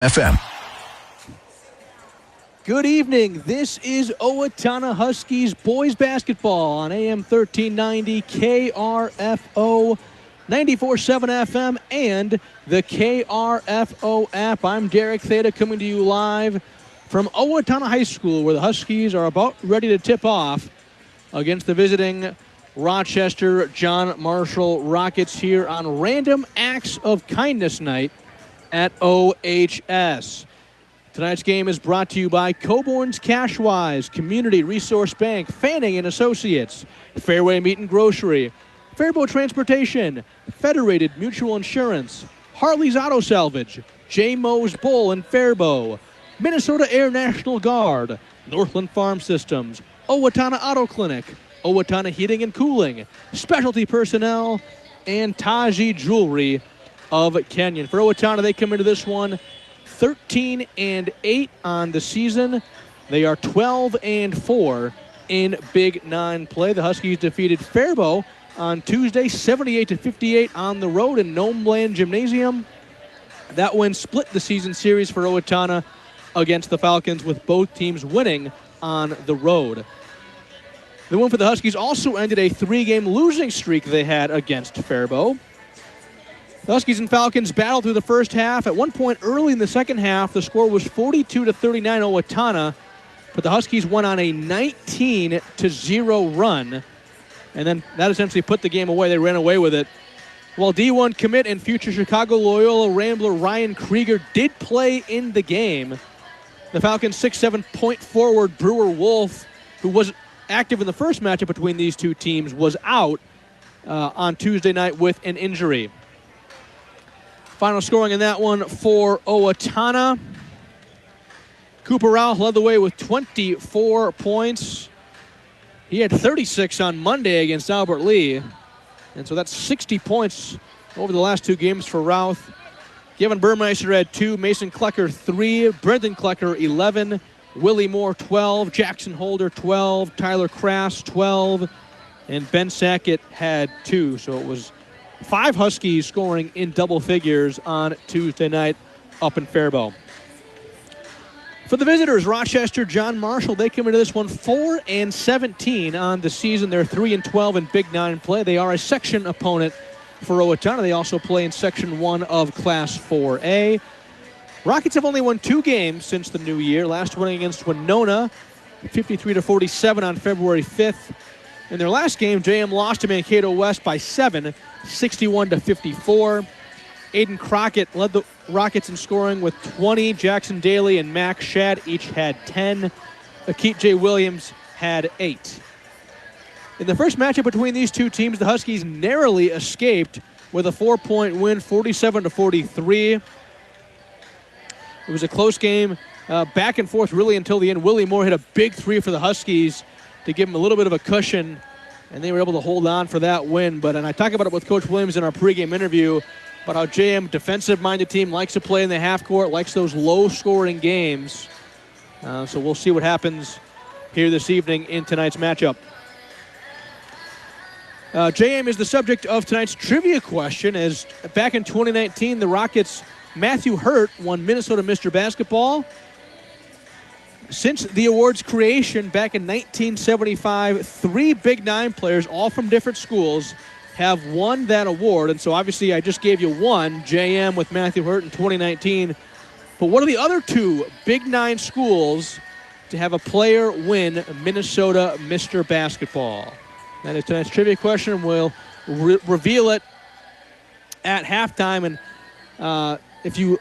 FM. Good evening. This is Owatonna Huskies boys basketball on AM 1390 KRFO 94.7 FM and the KRFO app. I'm Derek Theta coming to you live from Owatonna High School, where the Huskies are about ready to tip off against the visiting Rochester John Marshall Rockets here on Random Acts of Kindness Night at OHS. Tonight's game is brought to you by Coburn's Cashwise, Community Resource Bank, Fanning & Associates, Fairway Meat and Grocery, Fairboat Transportation, Federated Mutual Insurance, Harley's Auto Salvage, J. Moe's Bull in Faribault, Minnesota Air National Guard, Northland Farm Systems, Owatonna Auto Clinic, Owatonna Heating and Cooling, Specialty Personnel, and Taji Jewelry of Kenyon. For Owatonna, they come into this one 13-8 on the season. They are 12-4 in Big Nine play. The Huskies defeated Faribault on Tuesday, 78-58 on the road in Nome Land Gymnasium. That win split the season series for Owatonna against the Falcons, with both teams winning on the road. The win for the Huskies also ended a 3-game losing streak they had against Faribault. The Huskies and Falcons battled through the first half. At one point early in the second half, the score was 42-39 Owatonna, but the Huskies went on a 19-0 run, and then that essentially put the game away. They ran away with it. While D1 commit and future Chicago Loyola Rambler Ryan Krieger did play in the game, the Falcons' 6'7" point forward Brewer Wolf, who was active in the first matchup between these two teams, was out on Tuesday night with an injury. Final scoring in that one for Owatonna. Cooper Ralph led the way with 24 points. He had 36 on Monday against Albert Lee. And so that's 60 points over the last two games for Ralph. Kevin Burmeister had 2, Mason Klecker 3, Brendan Klecker 11, Willie Moore 12, Jackson Holder 12, Tyler Crass 12, and Ben Sackett had 2. So it was 5 Huskies scoring in double figures on Tuesday night up in Faribault. For the visitors, Rochester John Marshall, they come into this one 4-17 on the season. They're 3-12 in Big Nine play. They are a section opponent for Owatonna. They also play in Section 1 of Class 4A. Rockets have only won 2 games since the new year. Last winning against Winona, 53-47 on February 5th. In their last game, JM lost to Mankato West by 7, 61-54. Aiden Crockett led the Rockets in scoring with 20. Jackson Daly and Max Shad each had 10. Akeet J. Williams had 8. In the first matchup between these two teams, the Huskies narrowly escaped with a 4-point win, 47-43. It was a close game, back and forth really until the end. Willie Moore hit a big 3 for the Huskies to give them a little bit of a cushion, and they were able to hold on for that win. And I talk about it with Coach Williams in our pregame interview about how JM, defensive-minded team, likes to play in the half court, likes those low-scoring games. So we'll see what happens here this evening in tonight's matchup. JM is the subject of tonight's trivia question, as back in 2019, the Rockets' Matthew Hurt won Minnesota Mr. Basketball. Since the award's creation back in 1975, 3 Big Nine players, all from different schools, have won that award. And so obviously I just gave you one, JM with Matthew Hurt in 2019. But what are the other 2 Big Nine schools to have a player win Minnesota Mr. Basketball? That is tonight's trivia question. We'll reveal it at halftime. And if you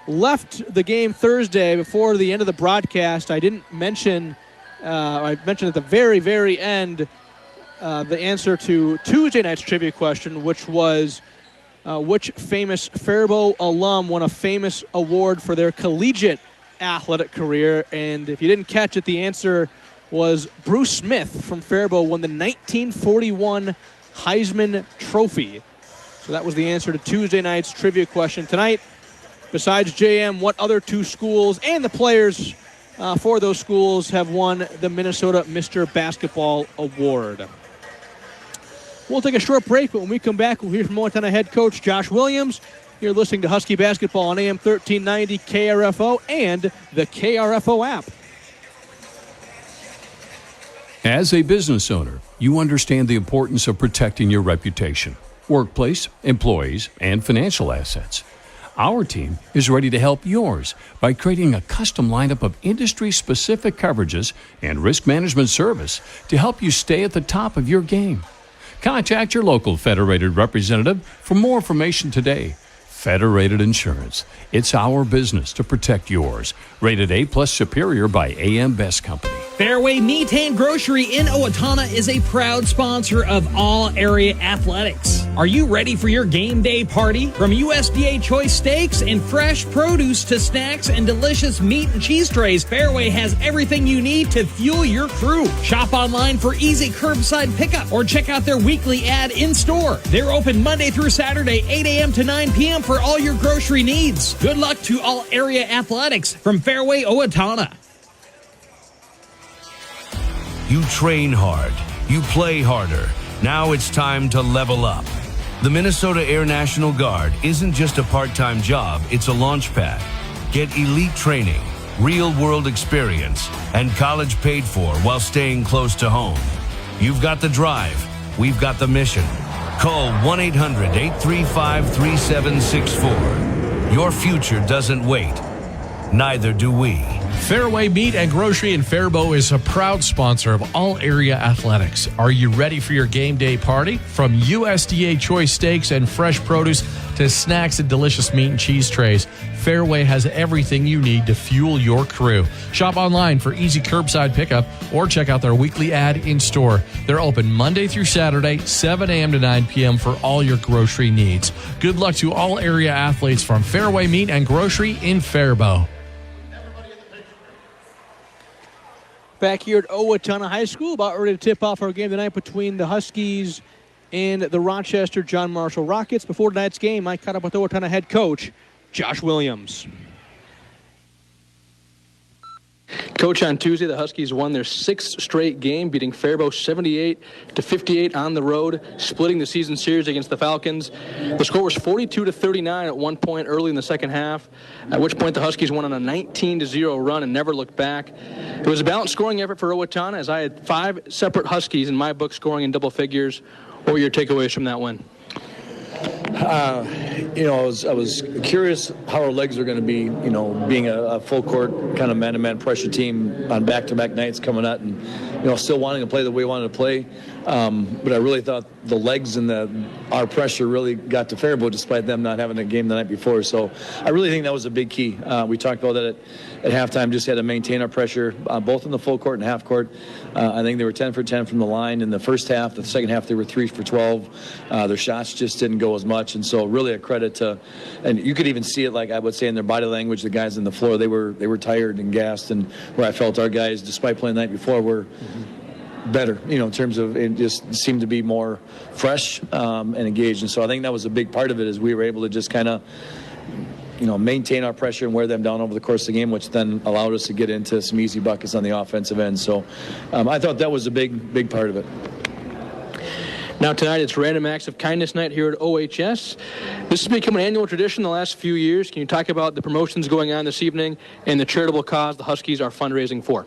left the game Thursday before the end of the broadcast, I didn't mention, I mentioned at the very, very end the answer to Tuesday night's trivia question, which was which famous Faribault alum won a famous award for their collegiate athletic career. And if you didn't catch it, the answer was Bruce Smith from Faribault won the 1941 Heisman Trophy. So that was the answer to Tuesday night's trivia question. Tonight, besides JM, what other 2 schools and the players for those schools have won the Minnesota Mr. Basketball Award? We'll take a short break, but when we come back, we'll hear from Owatonna head coach Josh Williams You're listening to Husky Basketball on AM 1390 KRFO and the KRFO app. As a business owner, you understand the importance of protecting your reputation, workplace, employees, and financial assets. Our team is ready to help yours by creating a custom lineup of industry-specific coverages and risk management service to help you stay at the top of your game. Contact your local Federated representative for more information today. Federated Insurance. It's our business to protect yours. Rated A+ Superior by AM Best Company. Fairway Meat and Grocery in Owatonna is a proud sponsor of all area athletics. Are you ready for your game day party? From USDA choice steaks and fresh produce to snacks and delicious meat and cheese trays, Fairway has everything you need to fuel your crew. Shop online for easy curbside pickup or check out their weekly ad in store. They're open Monday through Saturday, 8 a.m. to 9 p.m. for all your grocery needs. Good luck to all area athletics from Fairway Owatonna. You train hard. You play harder. Now it's time to level up. The Minnesota Air National Guard isn't just a part-time job, it's a launch pad. Get elite training, real-world experience, and college paid for while staying close to home. You've got the drive. We've got the mission. Call 1-800-835-3764. Your future doesn't wait. Neither do we. Fairway Meat and Grocery in Faribault is a proud sponsor of all area athletics. Are you ready for your game day party? From USDA choice steaks and fresh produce to snacks and delicious meat and cheese trays, Fairway has everything you need to fuel your crew. Shop online for easy curbside pickup or check out their weekly ad in store. They're open Monday through Saturday, 7 a.m. to 9 p.m. for all your grocery needs. Good luck to all area athletes from Fairway Meat and Grocery in Faribault. Back here at Owatonna High School, about ready to tip off our game tonight between the Huskies and the Rochester John Marshall Rockets. Before tonight's game, I caught up with Owatonna head coach Josh Williams. Coach, on Tuesday, the Huskies won their sixth straight game, beating Faribault 78-58 on the road, splitting the season series against the Falcons. The score was 42-39 at one point early in the second half, at which point the Huskies went on a 19-0 run and never looked back. It was a balanced scoring effort for Owatonna, as I had 5 separate Huskies in my book scoring in double figures. What were your takeaways from that win? I was curious how our legs are going to be, being a full court kind of man-to-man pressure team on back-to-back nights coming out and, still wanting to play the way we wanted to play. But I really thought the legs and our pressure really got to Faribault despite them not having a game the night before. So I really think that was a big key. We talked about that at halftime, just had to maintain our pressure, both in the full court and half court. I think they were 10 for 10 from the line in the first half. The second half, they were 3 for 12. Their shots just didn't go as much. And so really a credit to, and you could even see it, like I would say, in their body language, the guys on the floor, they were tired and gassed, and where I felt our guys, despite playing the night before, were better, in terms of it just seemed to be more fresh and engaged. And so I think that was a big part of it, is we were able to just kind of maintain our pressure and wear them down over the course of the game, which then allowed us to get into some easy buckets on the offensive end. So I thought that was a big part of it. Now tonight it's Random Acts of Kindness Night here at OHS. This has become an annual tradition the last few years. Can you talk about the promotions going on this evening and the charitable cause the Huskies are fundraising for?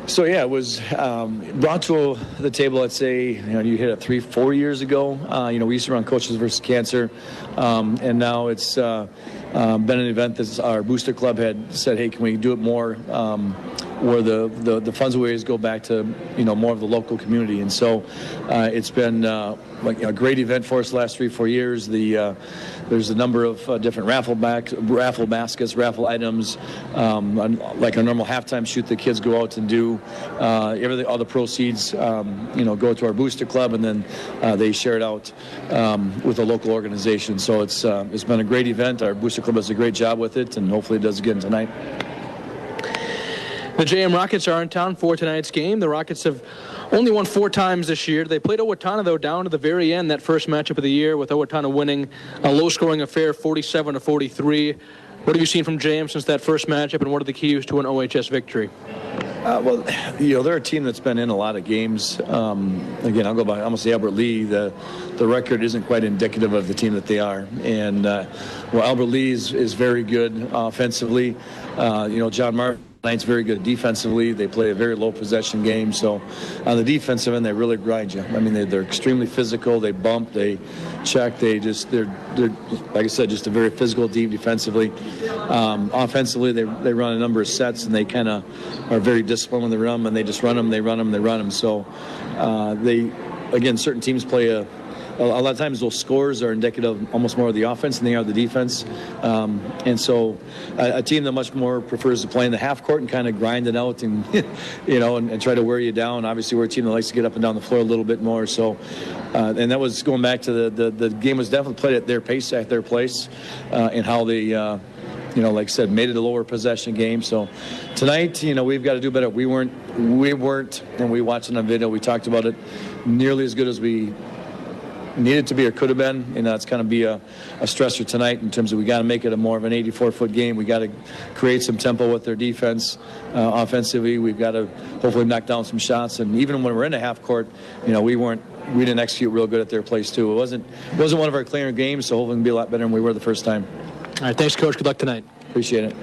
So, yeah, it was brought to the table, I'd say, you hit it 3-4 years ago. We used to run Coaches versus Cancer, and now it's been an event that our booster club had said, hey, can we do it more, where the funds always go back to, more of the local community. And so it's been a great event for us the last 3-4 years. There's a number of different raffle baskets, raffle items, like our normal halftime shoot the kids go out and do. All the proceeds, go to our booster club, and then they share it out with a local organization. So it's been a great event. Our booster club does a great job with it, and hopefully it does again tonight. The JM Rockets are in town for tonight's game. The Rockets have only won 4 times this year. They played Owatonna, though, down to the very end, that first matchup of the year, with Owatonna winning a low-scoring affair, 47-43. What have you seen from JM since that first matchup, and what are the keys to an OHS victory? Well, they're a team that's been in a lot of games. Again, I'll go by almost the Albert Lee. The record isn't quite indicative of the team that they are. And, Albert Lee is very good offensively. John Martin tonight's very good defensively. They play a very low possession game. So on the defensive end, they really grind you. I mean, they're extremely physical. They bump, they check. They're like I said, just a very physical team defensively. Offensively, they run a number of sets, and they kind of are very disciplined when they run them, and they just run them, they run them, they run them. So certain teams play a lot of times those scores are indicative of almost more of the offense than they are the defense. And so a team that much more prefers to play in the half court and kind of grind it out and, and try to wear you down. Obviously, we're a team that likes to get up and down the floor a little bit more. So, and that was going back to the game was definitely played at their pace, at their place, and how they, like I said, made it a lower possession game. So tonight, we've got to do better. We weren't, and we watched it on video, we talked about it, nearly as good as we needed to be or could have been. It's going to be a stressor tonight in terms of we got to make it a more of an 84-foot game. We got to create some tempo with their defense. Offensively, we've got to hopefully knock down some shots. And even when we're in a half court, we didn't execute real good at their place too. It wasn't one of our clearer games, so hopefully we can be a lot better than we were the first time. All right, thanks, Coach. Good luck tonight. Appreciate it.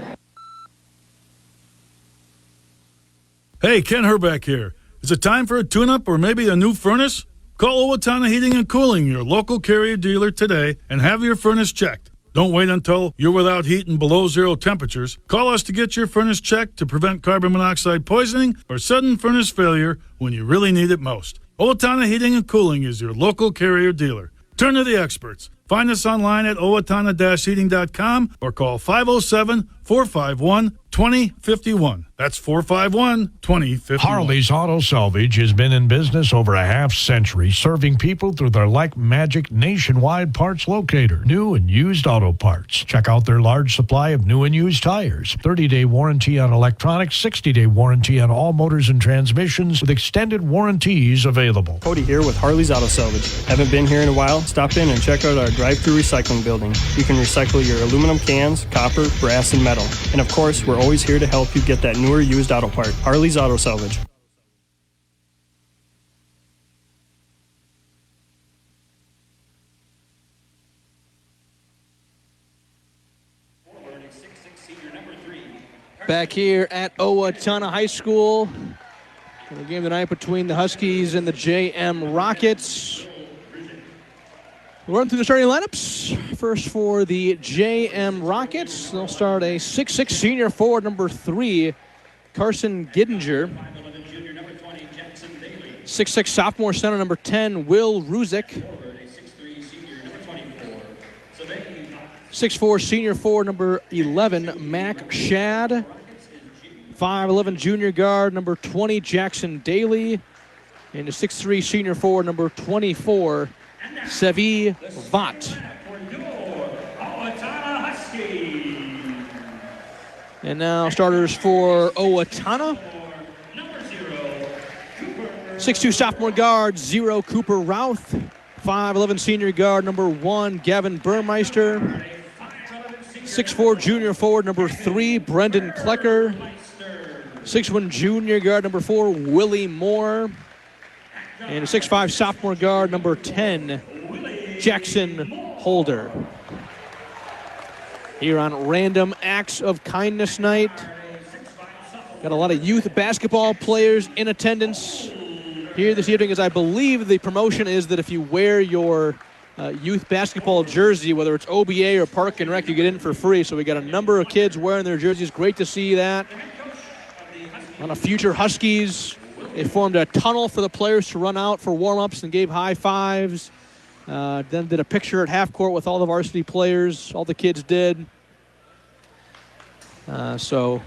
Hey, Ken Herbeck here. Is it time for a tune-up or maybe a new furnace? Call Owatonna Heating and Cooling, your local Carrier dealer, today and have your furnace checked. Don't wait until you're without heat and below zero temperatures. Call us to get your furnace checked to prevent carbon monoxide poisoning or sudden furnace failure when you really need it most. Owatonna Heating and Cooling is your local Carrier dealer. Turn to the experts. Find us online at owatonna-heating.com or call 507-451-2051. That's 451-2051. Harley's Auto Salvage has been in business over a half-century, serving people through their Like Magic nationwide parts locator, new and used auto parts. Check out their large supply of new and used tires, 30-day warranty on electronics, 60-day warranty on all motors and transmissions, with extended warranties available. Cody here with Harley's Auto Salvage. Haven't been here in a while? Stop in and check out our drive-thru recycling building. You can recycle your aluminum cans, copper, brass, and metal. And of course, we're always here to help you get that newer used auto part. Harley's Auto Salvage. Back here at Owatonna High School. The game tonight between the Huskies and the JM Rockets. We'll run through the starting lineups. First for the JM Rockets, they'll start a 6'6 senior forward, number 3, Carson Giddinger. 6'6 sophomore center, number 10, Will Ruzick. 6'4 senior forward, number 11, Mac Shad. 5'11 junior guard, number 20, Jackson Daly. And the 6'3 senior forward, number 24, Sevi Vaught. And now starters for Owatonna. 6'2 sophomore guard, 0 Cooper Routh. 5'11 senior guard, number 1 Gavin Burmeister. 6'4 junior forward, number 3 Brendan Klecker. 6'1 junior guard, number 4 Willie Moore. And a 6'5 sophomore guard, number 10 Jackson Holder. Here on Random Acts of Kindness Night. Got a lot of youth basketball players in attendance here this evening, as I believe the promotion is that if you wear your youth basketball jersey, whether it's OBA or Park and Rec, you get in for free. So we got a number of kids wearing their jerseys. Great to see that. A lot of future Huskies. They formed a tunnel for the players to run out for warm-ups and gave high fives. Then did a picture at half court with all the varsity players. All the kids did. So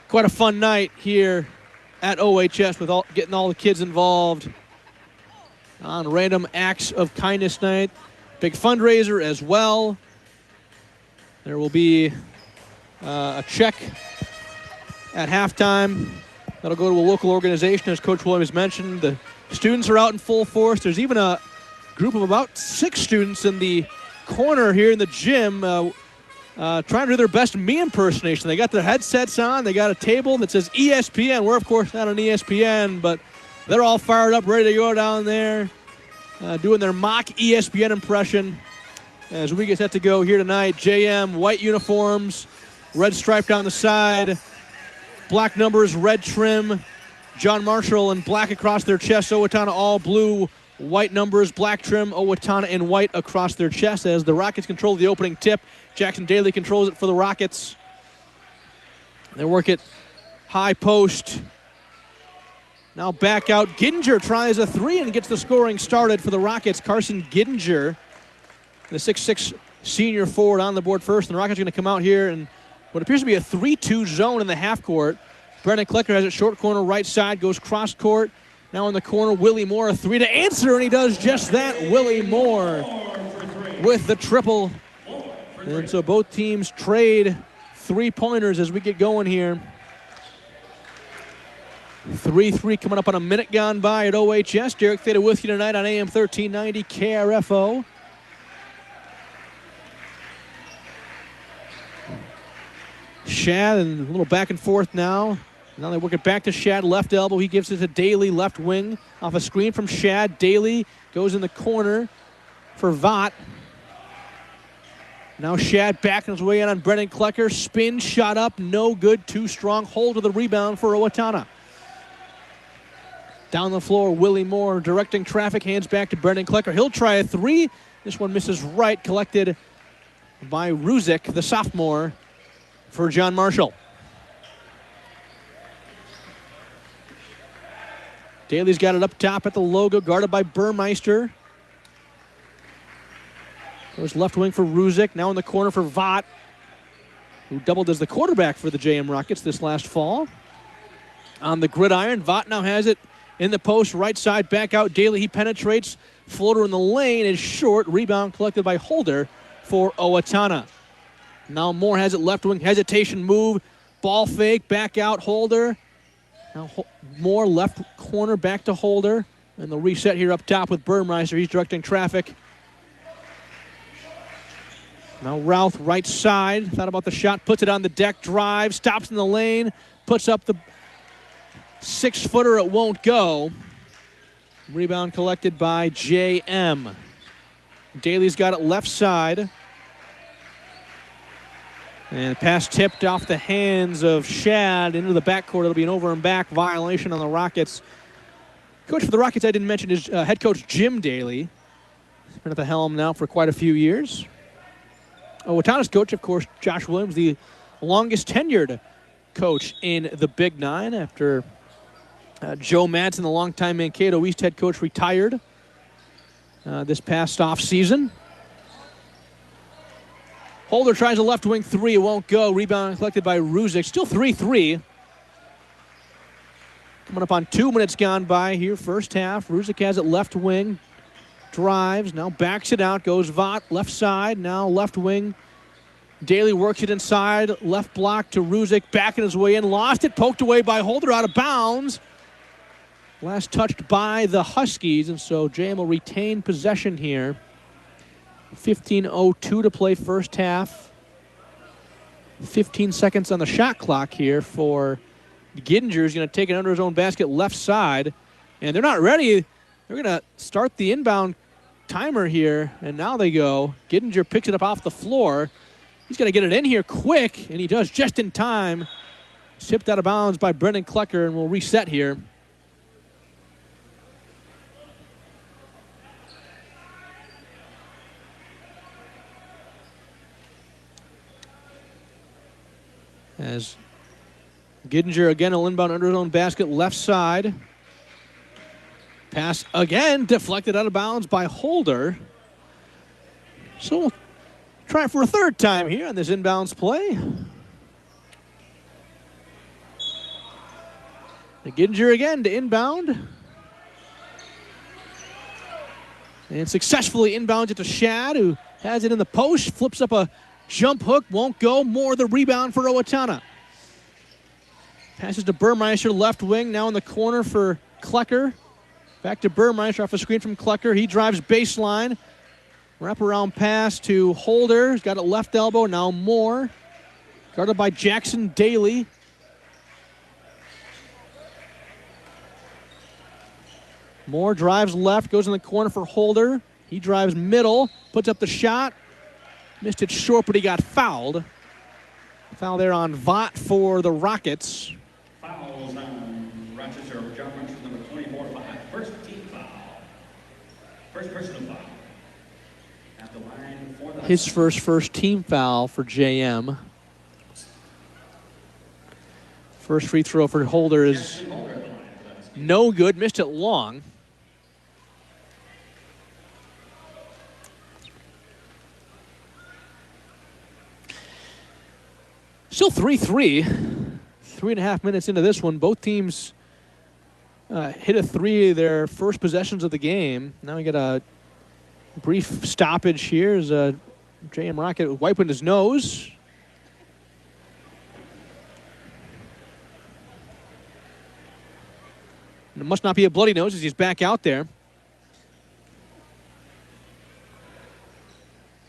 quite a fun night here at OHS with getting all the kids involved on Random Acts of Kindness Night. Big fundraiser as well. There will be a check at halftime. That'll go to a local organization, as Coach Williams mentioned. The students are out in full force. There's even a group of about 6 students in the corner here in the gym trying to do their best me impersonation. They got their headsets on. They got a table that says ESPN. We're, of course, not on ESPN, but they're all fired up, ready to go down there, doing their mock ESPN impression as we get set to go here tonight. JM, white uniforms, red stripe down the side, black numbers, red trim. John Marshall in black across their chest. Owatonna all blue, white numbers, black trim. Owatonna in white across their chest as the Rockets control the opening tip. Jackson Daly controls it for the Rockets. They work it high post. Now back out. Giddinger tries a three and gets the scoring started for the Rockets. Carson Giddinger, the 6'6 senior forward, on the board first. And the Rockets are going to come out here in what appears to be a 3-2 zone in the half court. Brendan Klecker has it short corner, right side, goes cross court. Now in the corner, Willie Moore, a three to answer, and he does just that. Willie Moore with the triple. And so both teams trade three-pointers as we get going here. 3-3 coming up on a minute gone by at OHS. Derek Theta with you tonight on AM 1390 KRFO. Shad and a little back and forth now. Now they work it back to Shad, left elbow. He gives it to Daly, left wing. Off a screen from Shad. Daly goes in the corner for Vaught. Now Shad backing his way in on Brendan Klecker. Spin, shot up, no good, too strong. Hold of the rebound for Owatonna. Down the floor, Willie Moore directing traffic, hands back to Brendan Klecker. He'll try a three. This one misses right, collected by Ruzick, the sophomore, for John Marshall. Daly's got it up top at the logo, guarded by Burmeister. Goes left wing for Ruzick. Now in the corner for Vaught, who doubled as the quarterback for the JM Rockets this last fall. On the gridiron, Vaught now has it in the post, right side, back out. Daly, he penetrates. Floater in the lane is short. Rebound collected by Holder for Owatonna. Now Moore has it left wing, hesitation move. Ball fake, back out, Holder. Now Moore left corner, back to Holder. And the reset here up top with Burmeister. He's directing traffic. Now Routh, right side. Thought about the shot, puts it on the deck, drive, stops in the lane, puts up the 6-footer. It won't go. Rebound collected by JM. Daly's got it left side. And pass tipped off the hands of Shad into the backcourt. It'll be an over and back violation on the Rockets. Coach for the Rockets, I didn't mention, is head coach Jim Daly. He's been at the helm now for quite a few years. Owatonna's coach, of course, Josh Williams, the longest tenured coach in the Big Nine after Joe Madsen, the longtime Mankato East head coach, retired this past offseason. Holder tries a left wing three. It won't go. Rebound collected by Ruzick. Still 3-3. Coming up on 2 minutes gone by here, first half. Ruzick has it left wing. Drives. Now backs it out. Goes Vaught left side. Now left wing. Daly works it inside. Left block to Ruzick. Backing his way in. Lost it. Poked away by Holder. Out of bounds. Last touched by the Huskies. And so JM will retain possession here. 15:02 to play first half. 15 seconds on the shot clock here for Giddinger. He's going to take it under his own basket left side. And they're not ready. They're going to start the inbound timer here. And now they go. Giddinger picks it up off the floor. He's going to get it in here quick. And he does just in time. Tipped out of bounds by Brendan Klecker. And we'll reset here. As Giddinger again will inbound under his own basket, left side. Pass again, deflected out of bounds by Holder. So we'll try for a third time here on this inbounds play. Giddinger again to inbound. And successfully inbounds it to Shad, who has it in the post, flips up a jump hook, won't go. More the rebound for Owatonna. Passes to Burmeister, left wing, now in the corner for Klecker. Back to Burmeister off a screen from Klecker. He drives baseline. Wraparound pass to Holder. He's got it left elbow. Now Moore. Guarded by Jackson Daly. Moore drives left, goes in the corner for Holder. He drives middle, puts up the shot. Missed it short, but he got fouled. Foul there on Vaught for the Rockets. Fouls on Rochester, John Rochester, number 24, first team foul. First personal foul. At the line for the His first team foul for JM. First free throw for Holder is no good. Missed it long. Still 3-3. 3.5 minutes into this one. Both teams hit a three of their first possessions of the game. Now we get a brief stoppage here as JM Rocket wiping his nose. And it must not be a bloody nose as he's back out there.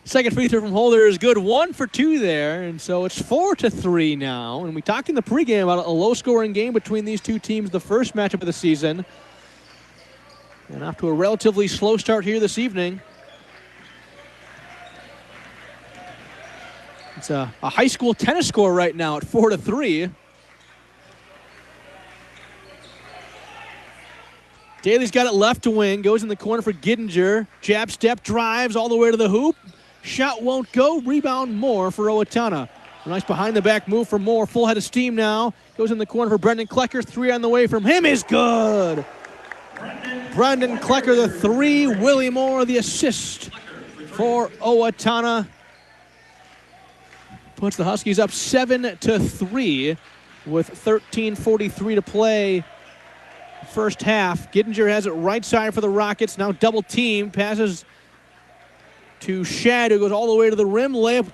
Second free throw from Holder is good. 1 for 2 there, and so it's 4-3 now. And we talked in the pregame about a low-scoring game between these two teams, the first matchup of the season. And off to a relatively slow start here this evening. It's a high school tennis score right now at 4-3. Daly's got it left to wing, goes in the corner for Giddinger. Jab step, drives all the way to the hoop. Shot won't go. Rebound Moore for Owatonna. Nice behind-the-back move for Moore. Full head of steam now. Goes in the corner for Brendan Klecker. 3 on the way from him is good. Brendan Klecker the 3. Willie Moore the assist for Owatonna. Puts the Huskies up 7-3 with 13:43 to play. First half. Giddinger has it right side for the Rockets. Now double team. Passes to Shad, who goes all the way to the rim. Layup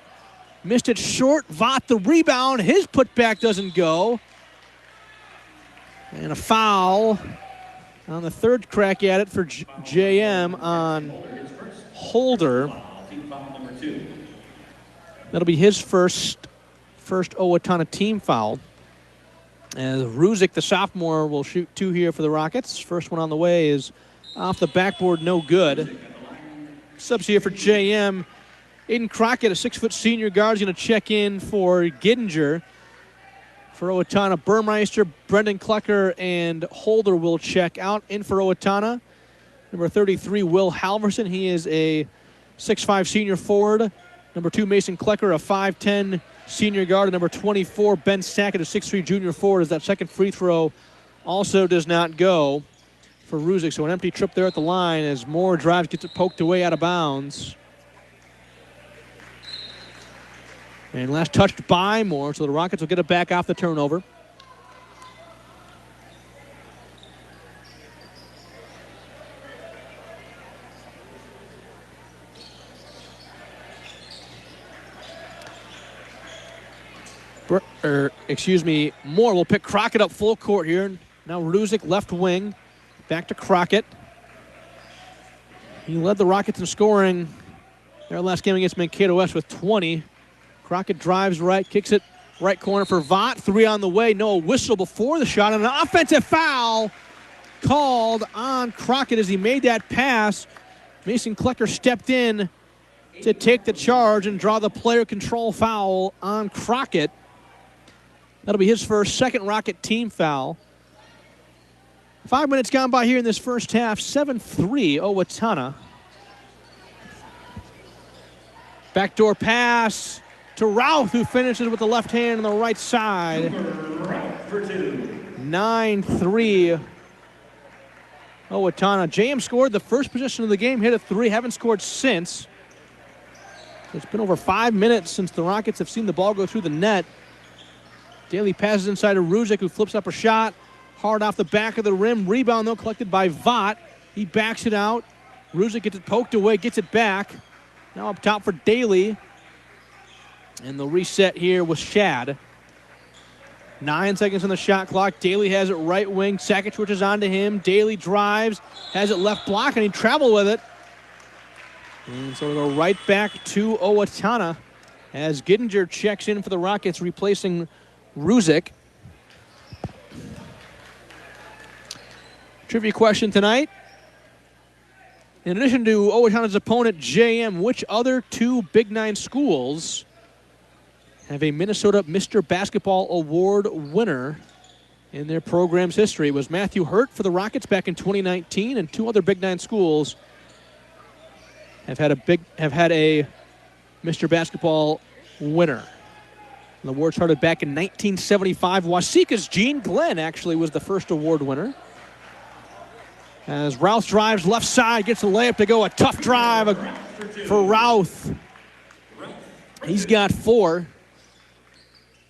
missed it short. Vaught the rebound. His putback doesn't go. And a foul on the third crack at it for JM on Holder. That'll be his first Owatonna team foul. As Ruzick, the sophomore, will shoot 2 here for the Rockets. First one on the way is off the backboard, no good. Subs here for JM. Aiden Crockett, a 6-foot senior guard, is going to check in for Giddinger. For Owatonna, Burmeister, Brendan Klecker, and Holder will check out. In for Owatonna, number 33, Will Halverson. He is a 6'5 senior forward. Number 2, Mason Klecker, a 5'10 senior guard. And number 24, Ben Sackett, a 6'3 junior forward, as that second free throw also does not go for Ruzick. So an empty trip there at the line as Moore drives, gets it poked away out of bounds. And last touched by Moore, so the Rockets will get it back off the turnover. Moore will pick Crockett up full court here. Now Ruzick left wing. Back to Crockett. He led the Rockets in scoring their last game against Mankato West with 20. Crockett drives right, kicks it right corner for Vaught. 3 on the way. No whistle before the shot. And an offensive foul called on Crockett as he made that pass. Mason Klecker stepped in to take the charge and draw the player control foul on Crockett. That'll be his first, second Rocket team foul. 5 minutes gone by here in this first half. 7-3 Owatonna. Backdoor pass to Routh, who finishes with the left hand on the right side. 9-3 Owatonna. JM scored the first possession of the game, hit a 3, haven't scored since. It's been over 5 minutes since the Rockets have seen the ball go through the net. Daly passes inside to Ruzick, who flips up a shot. Hard off the back of the rim. Rebound, though, collected by Vaught. He backs it out. Ruzick gets it poked away, gets it back. Now up top for Daly. And they'll reset here with Shad. 9 seconds on the shot clock. Daly has it right wing. Sackett switches onto him. Daly drives, has it left block, and he traveled with it. And so we'll go right back to Owatonna as Gittinger checks in for the Rockets, replacing Ruzick. Trivia question tonight. In addition to Owatonna's opponent, JM, which other two Big Nine schools have a Minnesota Mr. Basketball Award winner in their program's history? It was Matthew Hurt for the Rockets back in 2019, and two other Big Nine schools have had a Mr. Basketball winner. The award started back in 1975. Waseca's Gene Glenn actually was the first award winner. As Routh drives left side, gets a layup to go. A tough drive for Routh. He's got 4.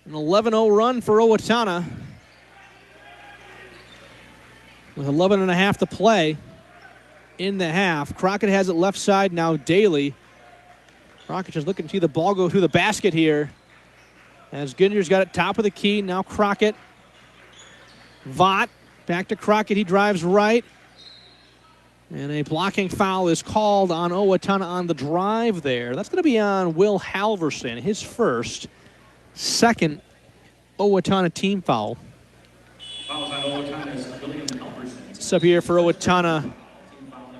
An 11-0 run for Owatonna. With 11.5 to play in the half. Crockett has it left side now. Daly. Crockett just looking to see the ball go through the basket here. As Gittinger's got it top of the key. Now Crockett. Vaught back to Crockett. He drives right. And a blocking foul is called on Owatonna on the drive there. That's going to be on Will Halverson, his first. Second Owatonna team foul. Fouls on Owatonna's William Halverson. Sub here for Owatonna.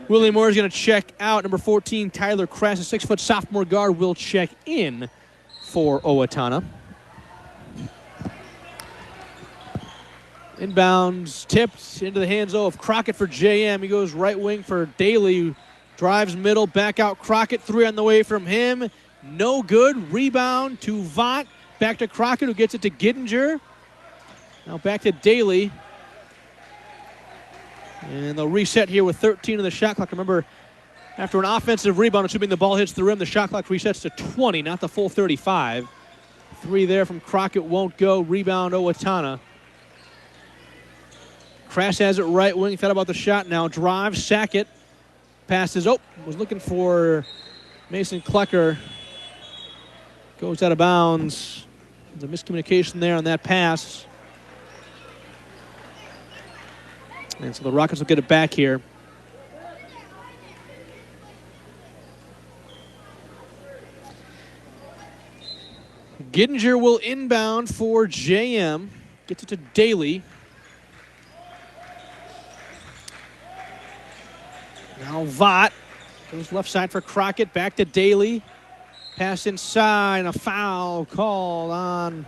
Willie Moore is going to check out. Number 14, Tyler Kress, a 6-foot sophomore guard, will check in for Owatonna. Inbounds, tipped into the hands of Crockett for JM. He goes right wing for Daly. Drives middle, back out Crockett. 3 on the way from him. No good. Rebound to Vaught. Back to Crockett, who gets it to Gittinger. Now back to Daly. And they'll reset here with 13 in the shot clock. Remember, after an offensive rebound, assuming the ball hits the rim, the shot clock resets to 20, not the full 35. 3 there from Crockett won't go. Rebound Owatonna. Crass has it right wing. Thought about the shot now. Drives. Sackett. Passes. Oh, was looking for Mason Klecker. Goes out of bounds. There's a miscommunication there on that pass. And so the Rockets will get it back here. Gittinger will inbound for JM. Gets it to Daly. Now Vaught goes left side for Crockett. Back to Daly. Pass inside. A foul called on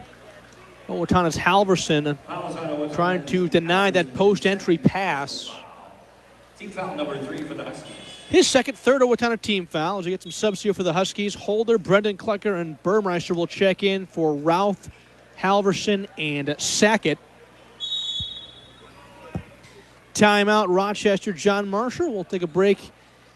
Owatonna's Halverson. Trying to deny that post-entry pass. Team foul number 3 for the Huskies. His third Owatonna team foul. As we get some subs here for the Huskies. Holder, Brendan Klecker, and Burmeister will check in for Routh, Halverson, and Sackett. Timeout, Rochester. John Marshall will take a break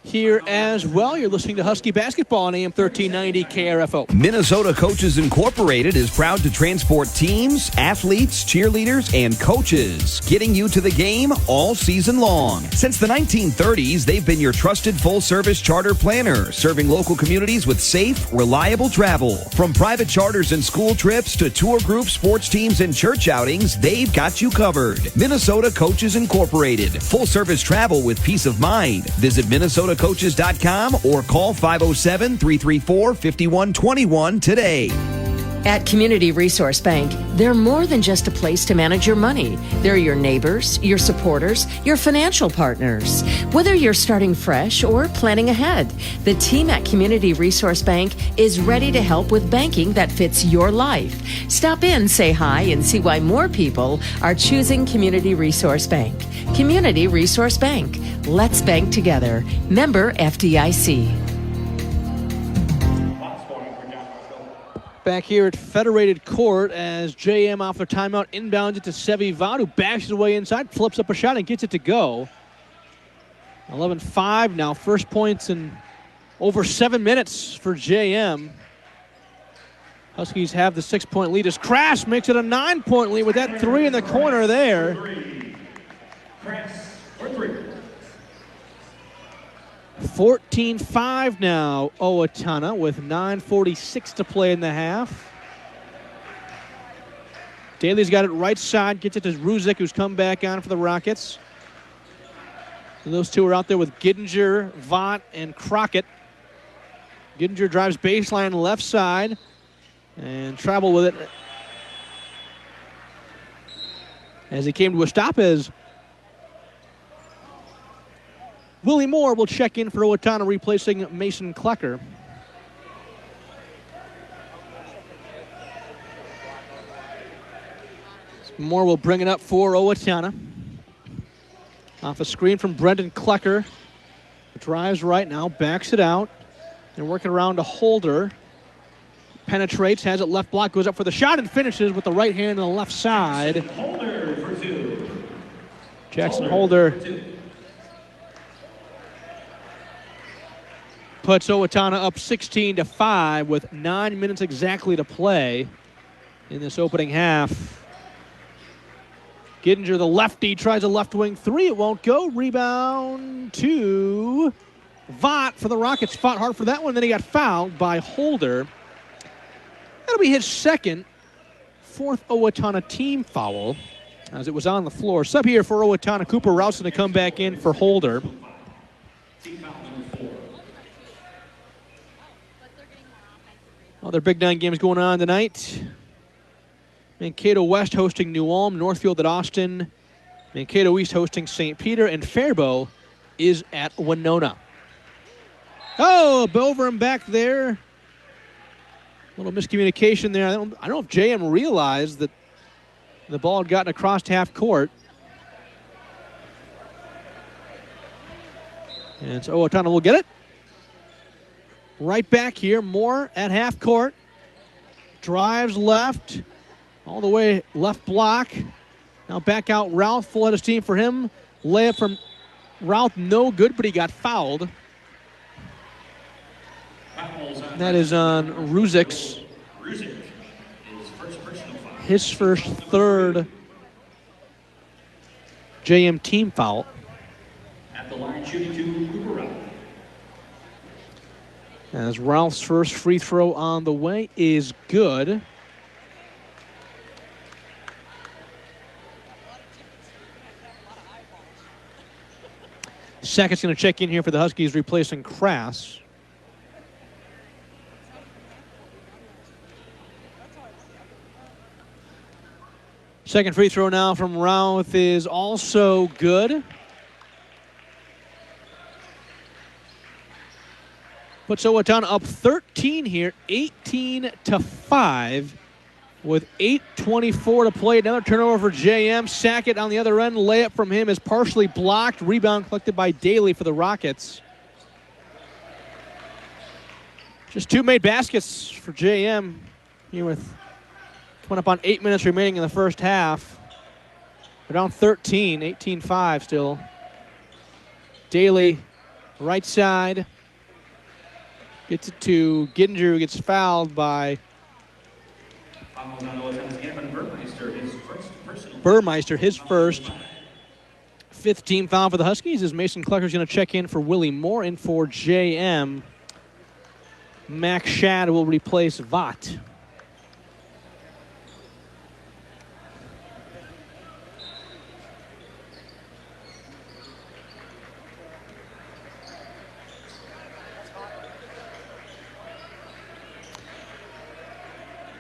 here as well. You're listening to Husky Basketball on AM 1390 KRFO. Minnesota Coaches Incorporated is proud to transport teams, athletes, cheerleaders, and coaches, getting you to the game all season long. Since the 1930s, they've been your trusted full-service charter planner, serving local communities with safe, reliable travel. From private charters and school trips to tour groups, sports teams, and church outings, they've got you covered. Minnesota Coaches Incorporated. Full-service travel with peace of mind. Visit MinnesotaCoaches.com or call 507-334-5121 today. At Community Resource Bank, they're more than just a place to manage your money. They're your neighbors, your supporters, your financial partners. Whether you're starting fresh or planning ahead, the team at Community Resource Bank is ready to help with banking that fits your life. Stop in, say hi, and see why more people are choosing Community Resource Bank. Community Resource Bank. Let's bank together. Member FDIC. Back here at Federated Court as JM off the timeout inbounds it to Sevi Vaught, who bashes away inside, flips up a shot, and gets it to go. 11-5 now. First points in over 7 minutes for JM. Huskies have the 6-point lead as Crash makes it a 9-point lead with that 3 in the corner there. Crass for 3. 14-5 now, Owatonna with 9:46 to play in the half. Daly's got it right side, gets it to Ruzick, who's come back on for the Rockets. And those two are out there with Gittinger, Vaught, and Crockett. Gittinger drives baseline left side and travel with it as he came to a stop as Willie Moore will check in for Owatonna, replacing Mason Klecker. Moore will bring it up for Owatonna. Off a screen from Brendan Klecker. Drives right now, backs it out. They're working around to Holder. Penetrates, has it left block, goes up for the shot and finishes with the right hand on the left side. Holder for two. Jackson Holder puts Owatonna up 16-5 with 9 minutes exactly to play in this opening half. Gittinger, the lefty, tries a left wing three. It won't go. Rebound to Vaught for the Rockets. Fought hard for that one. Then he got fouled by Holder. That'll be his second, fourth Owatonna team foul as it was on the floor. Sub here for Owatonna. Cooper Rousen to come back in for Holder. Other Big Nine games going on tonight. Mankato West hosting New Ulm, Northfield at Austin, Mankato East hosting St. Peter, and Faribault is at Winona. Oh, over and back there. A little miscommunication there. I don't know if JM realized that the ball had gotten across half court. And so Owatonna will get it. Right back here, Moore at half court. Drives left. All the way left block. Now back out Routh, full head of steam for him. Layup from Routh, no good, but he got fouled. That is on Ruzik's. His first third JM team foul. At the line, shooting to Cooper Routh. As Routh's first free throw on the way is good. Sackett's going to check in here for the Huskies, replacing Crass. Second free throw now from Routh is also good. Puts Owatonna up 13 here, 18-5. With 8:24 to play. Another turnover for JM. Sackett on the other end. Layup from him is partially blocked. Rebound collected by Daly for the Rockets. Just two made baskets for JM here with coming up on 8 minutes remaining in the first half. They're down 13, 18-5 still. Daly, right side. Gets it to Gittinger, who gets fouled by Burmeister, his first. Fifth team foul for the Huskies as Mason Klecker's going to check in for Willie Moore and for JM. Max Shad will replace Vaught.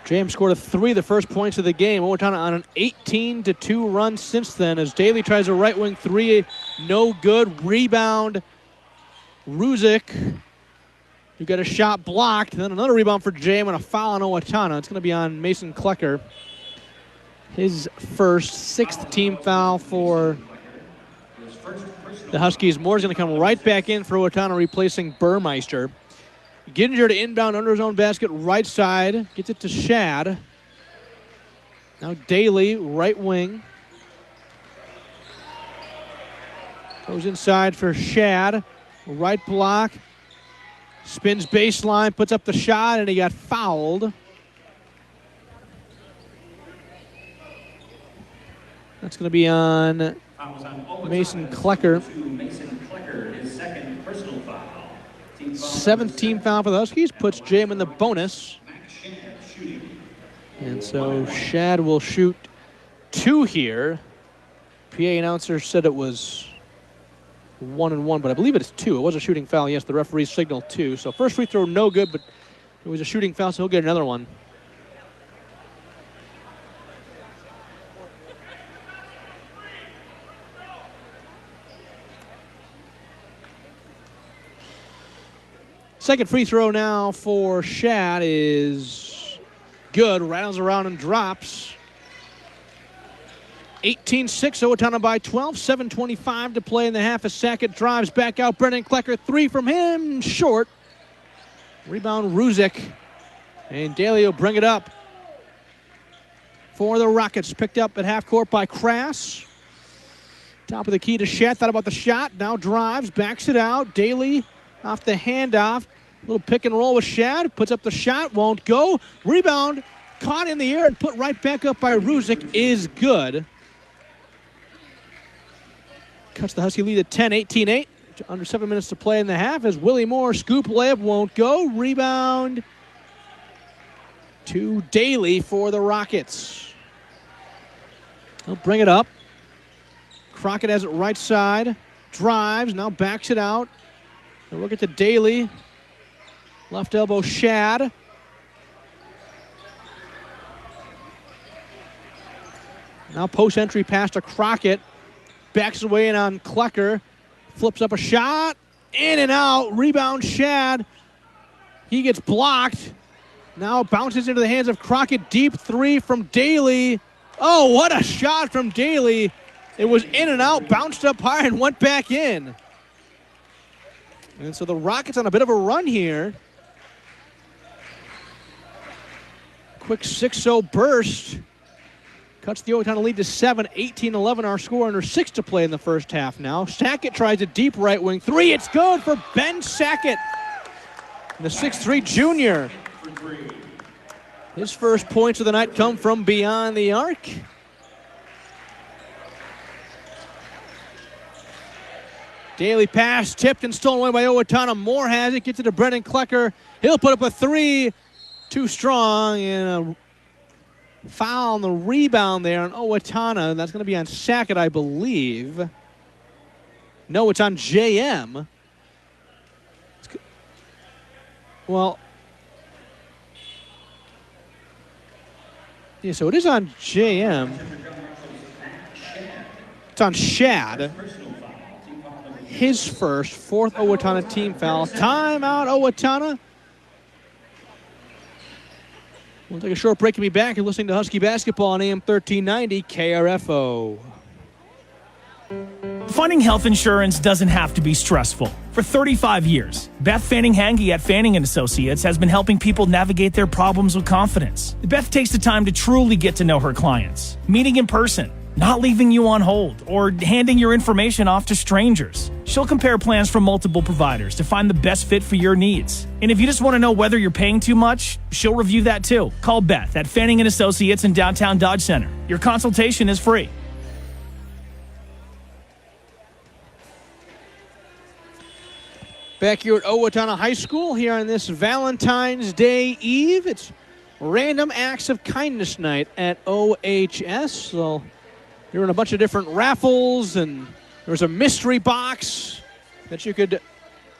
James scored a three, the first points of the game. Owatonna on an 18-2 run since then as Daly tries a right wing three. No good. Rebound. Ruzick, who got a shot blocked. Then another rebound for James and a foul on Owatonna. It's going to be on Mason Klecker. His first, sixth team foul for the Huskies. Moore's going to come right back in for Owatonna, replacing Burmeister. Gittinger to inbound under his own basket, right side. Gets it to Shad. Now Daly, right wing. Goes inside for Shad. Right block. Spins baseline, puts up the shot, and he got fouled. That's going to be on Mason Klecker. Mason Klecker, his second personal foul. Seventh team foul for the Huskies, puts JM in the bonus. And so Shad will shoot two here. PA announcer said it was 1-1, but I believe it's 2. It was a shooting foul. Yes, the referee signaled 2. So first free throw, no good, but it was a shooting foul, so he'll get another one. Second free throw now for Shad is good. Rattles around and drops. 18-6, Owatonna by 12. 7:25 to play in the half. A second. Drives back out. Brennan Klecker, 3 from him. Short. Rebound, Ruzick. And Daly will bring it up for the Rockets. Picked up at half court by Crass. Top of the key to Shad. Thought about the shot. Now drives. Backs it out. Daly off the handoff. Little pick and roll with Shad. Puts up the shot. Won't go. Rebound. Caught in the air and put right back up by Ruzick is good. Cuts the Husky lead at 10, 18-8. Under 7 minutes to play in the half as Willie Moore scoop layup won't go. Rebound to Daly for the Rockets. He'll bring it up. Crockett has it right side. Drives, now backs it out. And we'll get to Daly. Left elbow Shad. Now post entry pass to Crockett. Backs away in on Klecker. Flips up a shot. In and out. Rebound Shad. He gets blocked. Now bounces into the hands of Crockett. Deep 3 from Daly. Oh, what a shot from Daly. It was in and out. Bounced up high and went back in. And so the Rockets on a bit of a run here. Quick 6-0 burst. Cuts the Owatonna lead to 7, 18-11 our score, under 6 to play in the first half now. Sackett tries a deep right wing 3. It's good for Ben Sackett, the 6'3 junior. His first points of the night come from beyond the arc. Daly pass tipped and stolen away by Owatonna. Moore has it, gets it to Brennan Klecker. He'll put up a 3. Too strong, and a foul on the rebound there on Owatonna. That's going to be on Sackett, I believe. No, it's on JM. Well, yeah, so it is on JM. It's on Shad. His first, 4th Owatonna team foul. Timeout, Owatonna. We'll take a short break and be back. You're listening to Husky Basketball on AM 1390 KRFO. Finding health insurance doesn't have to be stressful. For 35 years, Beth Fanning-Hange at Fanning & Associates has been helping people navigate their problems with confidence. Beth takes the time to truly get to know her clients, meeting in person, not leaving you on hold, or handing your information off to strangers. She'll compare plans from multiple providers to find the best fit for your needs. And if you just want to know whether you're paying too much, she'll review that too. Call Beth at Fanning & Associates in downtown Dodge Center. Your consultation is free. Back here at Owatonna High School here on this Valentine's Day Eve. It's Random Acts of Kindness Night at OHS. So there were a bunch of different raffles, and there was a mystery box that you could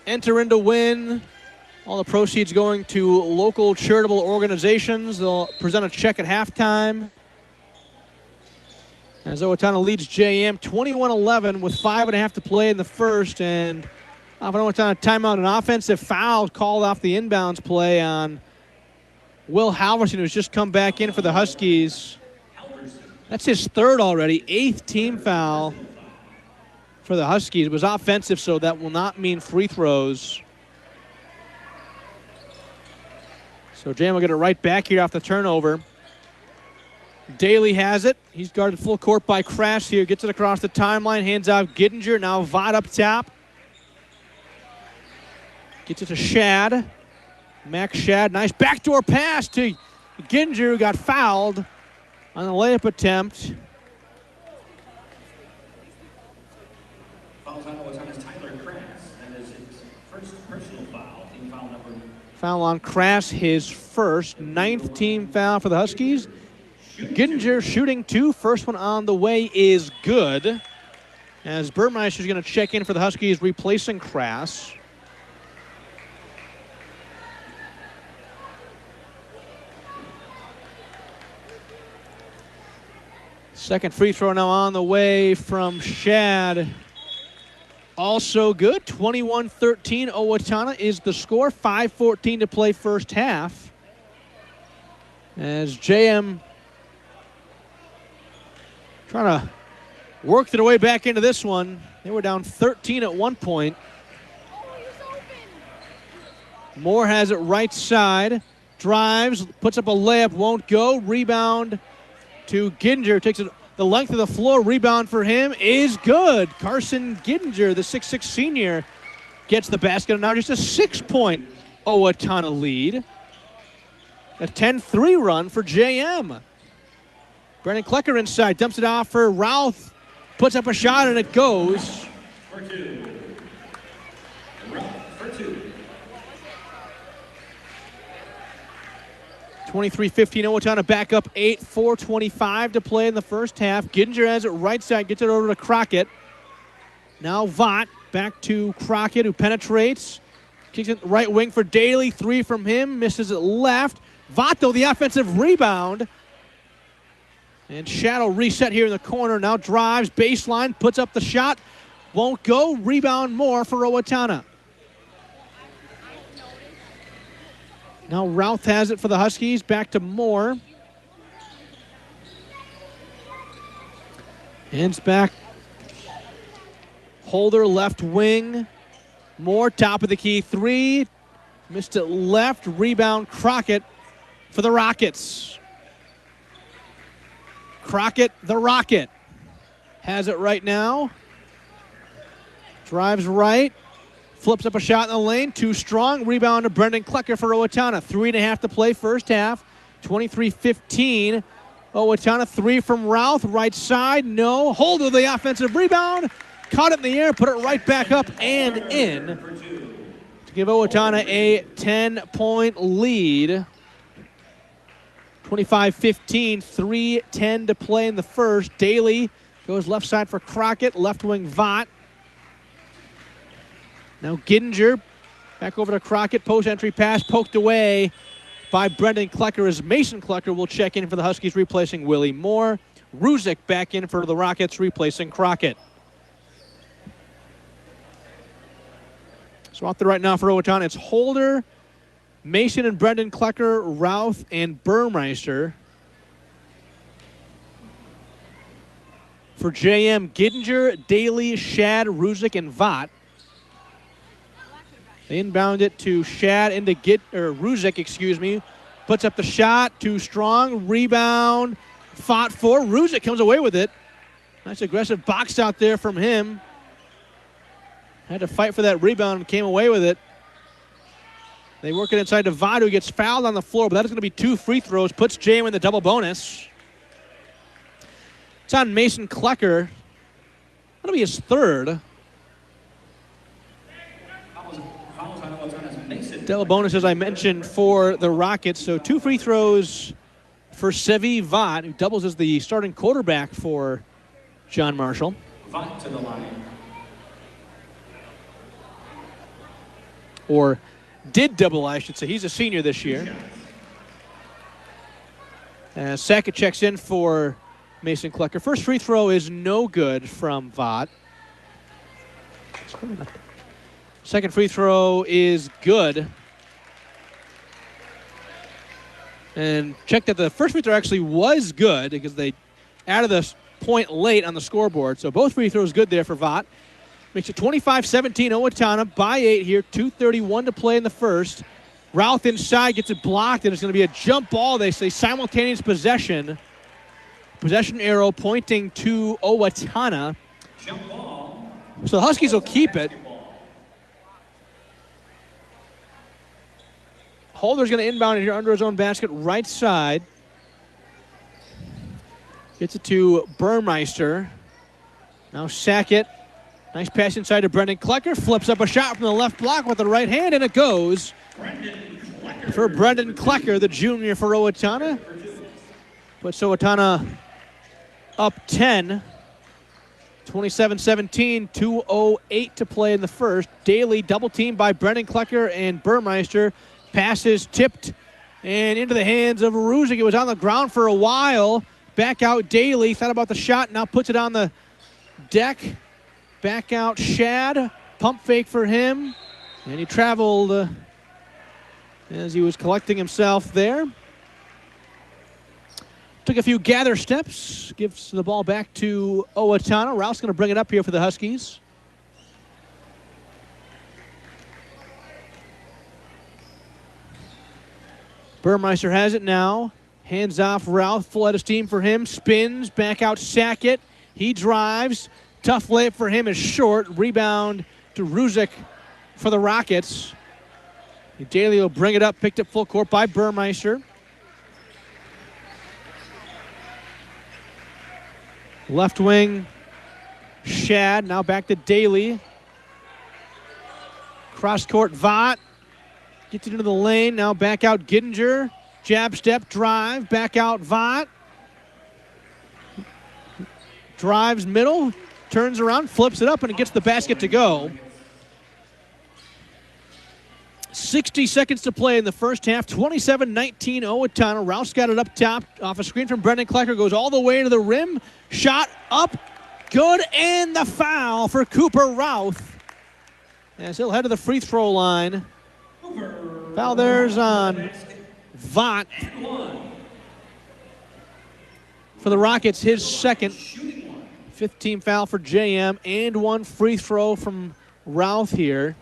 enter in to win. All the proceeds going to local charitable organizations. They'll present a check at halftime. As Owatonna leads JM 21-11 with 5.5 to play in the first, and off an Owatonna timeout, an offensive foul called off the inbounds play on Will Halverson, who's just come back in for the Huskies. That's his 3rd already, 8th team foul for the Huskies. It was offensive, so that will not mean free throws. So Jam will get it right back here off the turnover. Daly has it. He's guarded full court by Crash here. Gets it across the timeline, hands out Gittinger. Now Vaught up top. Gets it to Shad. Max Shad, nice backdoor pass to Gittinger, who got fouled on the layup attempt. Fouls on Owatonna's Tyler Crass. That is his first personal foul. Team foul number. Foul on Crass, his first. 9th team foul for the Huskies. Gittinger shooting 2. First one on the way is good. as Burmeister's going to check in for the Huskies, replacing Crass. Second free throw now on the way from Shad. Also good. 21-13. Owatonna is the score. 5:14 to play first half. As JM trying to work their way back into this one. They were down 13 at one point. Moore has it right side. Drives, puts up a layup, won't go. Rebound to Giddinger. Takes it the length of the floor. Rebound for him is good. Carson Giddinger, the 6'6 senior, gets the basket. And now just a 6-point Owatonna lead. A 10-3 run for JM. Brennan Klecker inside. Dumps it off for Routh. Puts up a shot and it goes. For two. For two. 23-15, Owatonna back up 8, 4:25 to play in the first half. Giddinger has it right side, gets it over to Crockett. Now Vaught back to Crockett, who penetrates. Kicks it right wing for Daly, 3 from him, misses it left. Vaught, though, the offensive rebound. And Shadow reset here in the corner, now drives, baseline, puts up the shot. Won't go, rebound more for Owatonna. Now Routh has it for the Huskies. Back to Moore. Hands back. Holder left wing. Moore top of the key 3. Missed it left. Rebound Crockett for the Rockets. Crockett, the Rocket. Has it right now. Drives right. Flips up a shot in the lane. Too strong. Rebound to Brendan Klecker for Owatonna. 3.5 to play first half. 23-15. Owatonna 3 from Routh. Right side. No. Hold of the offensive rebound. Caught it in the air. Put it right back up and in. To give Owatonna a 10-point lead. 25-15. 3:10 to play in the first. Daly goes left side for Crockett. Left wing Vaught. Now Giddinger back over to Crockett. Post entry pass poked away by Brendan Klecker as Mason Klecker will check in for the Huskies, replacing Willie Moore. Ruzick back in for the Rockets, replacing Crockett. So out there right now for Owatonna, it's Holder, Mason and Brendan Klecker, Routh, and Burmeister. For JM, Giddinger, Daly, Shad, Ruzick, and Vaught. They inbound it to Shad into Ruzick, Puts up the shot, too strong. Rebound, fought for. Ruzick comes away with it. Nice aggressive box out there from him. Had to fight for that rebound and came away with it. They work it inside to Vaught, who gets fouled on the floor, but that is going to be 2 free throws. Puts JM in the double bonus. It's on Mason Klecker. That'll be his third. Double bonus, as I mentioned, for the Rockets. So 2 free throws for Sevi Vaught, who doubles as the starting quarterback for John Marshall. Vaught to the line. Or did double, I should say. He's a senior this year. Sackett checks in for Mason Klecker. First free throw is no good from Vaught. Second free throw is good. And check that the first free throw actually was good because they added the point late on the scoreboard. So both free throws good there for Vaught. Makes it 25-17, Owatonna by 8 here. 2:31 to play in the first. Routh inside gets it blocked, and it's going to be a jump ball. They say simultaneous possession. Possession arrow pointing to Owatonna. Jump ball. So the Huskies will keep it. Holder's going to inbound it here under his own basket, right side. Gets it to Burmeister. Now Sackett. Nice pass inside to Brendan Klecker. Flips up a shot from the left block with the right hand, and it goes for Brendan Klecker, the junior for Owatonna. Puts Owatonna up 10. 27-17, 2:08 to play in the first. Daly double teamed by Brendan Klecker and Burmeister. Passes tipped and into the hands of Ruzick. It was on the ground for a while. Back out Daly. Thought about the shot. Now puts it on the deck. Back out Shad. Pump fake for him. And he traveled as he was collecting himself there. Took a few gather steps. Gives the ball back to Owatonna. Rouse going to bring it up here for the Huskies. Burmeister has it now. Hands off Routh. Full head of steam for him. Spins. Back out Sackett. He drives. Tough layup for him is short. Rebound to Ruzick for the Rockets. Daly will bring it up. Picked up full court by Burmeister. Left wing, Shad. Now back to Daly. Cross court, Vaught. Gets it into the lane. Now back out Gittinger. Jab step, drive. Back out Vaught. Drives middle. Turns around, flips it up, and it gets the basket to go. 60 seconds to play in the first half. 27-19 Owatonna. Rouse got it up top off a screen from Brendan Klecker. Goes all the way to the rim. Shot up. Good. And the foul for Cooper Routh. As he'll head to the free throw line. Foul there's on Vaught. For the Rockets, his second. 15 foul for JM. And one free throw from Routh here.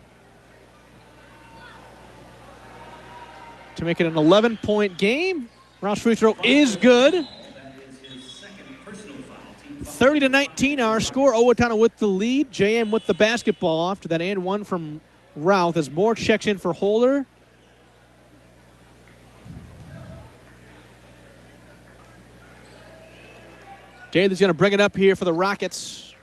To make it an 11-point game. Rouse free throw is good. 30-19 our score. Owatonna with the lead. JM with the basketball after that and one from Routh as Moore checks in for Holder. Daly's going to bring it up here for the Rockets.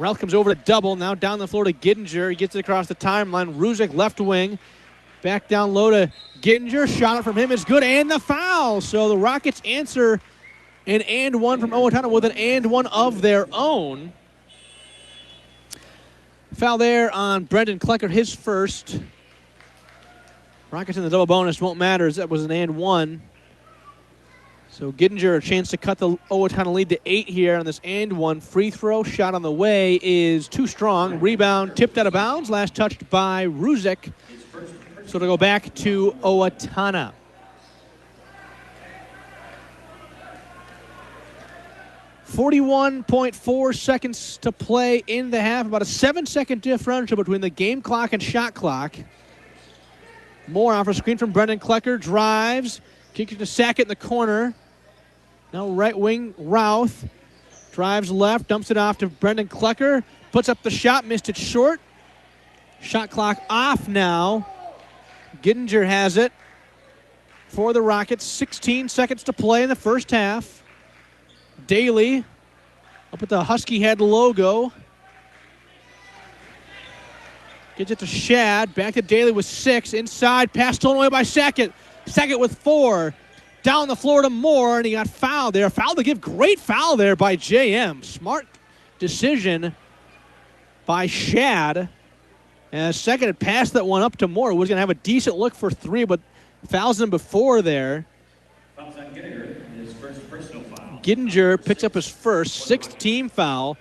Routh comes over to double. Now down the floor to Gittinger. He gets it across the timeline. Ruzick left wing. Back down low to Gittinger. Shot it from him is good. And the foul. So the Rockets answer an and one from Owatonna with an and one of their own. Foul there on Brendan Klecker, his first. Rockets in the double bonus won't matter as that was an and one. So Gittinger a chance to cut the Owatonna lead to 8 here on this and one. Free throw shot on the way is too strong. Rebound tipped out of bounds. Last touched by Ruzick. So to go back to Owatonna. .4 seconds to play in the half. About a 7-second differential between the game clock and shot clock. Moore off a screen from Brendan Klecker. Drives. Kicks it to Sackett in the corner. Now right wing Routh. Drives left. Dumps it off to Brendan Klecker. Puts up the shot. Missed it short. Shot clock off now. Gittinger has it for the Rockets. 16 seconds to play in the first half. Daly up at the Husky head logo. Gets it to Shad. Back to Daly with 6. Inside. Pass stolen away by Sackett. Sackett with 4. Down the floor to Moore, and he got fouled there. Foul to give. Great foul there by JM. Smart decision by Shad. And second had passed that one up to Moore. Was going to have a decent look for 3, but fouls him before there. Fouls on Gittinger, his first personal foul. Gittinger picks up his first 6th team foul.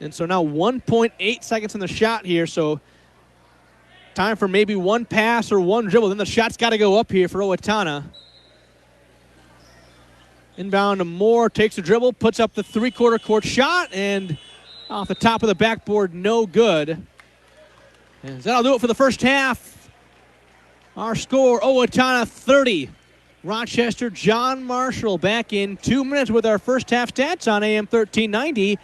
And so now 1.8 seconds in the shot here. So time for maybe one pass or one dribble. Then the shot's got to go up here for Owatonna. Inbound to Moore, takes a dribble, puts up the 3/4 court shot, and off the top of the backboard, no good. And that'll do it for the first half. Our score, Owatonna 30. Rochester, John Marshall back in 2 minutes with our first half stats on AM 1390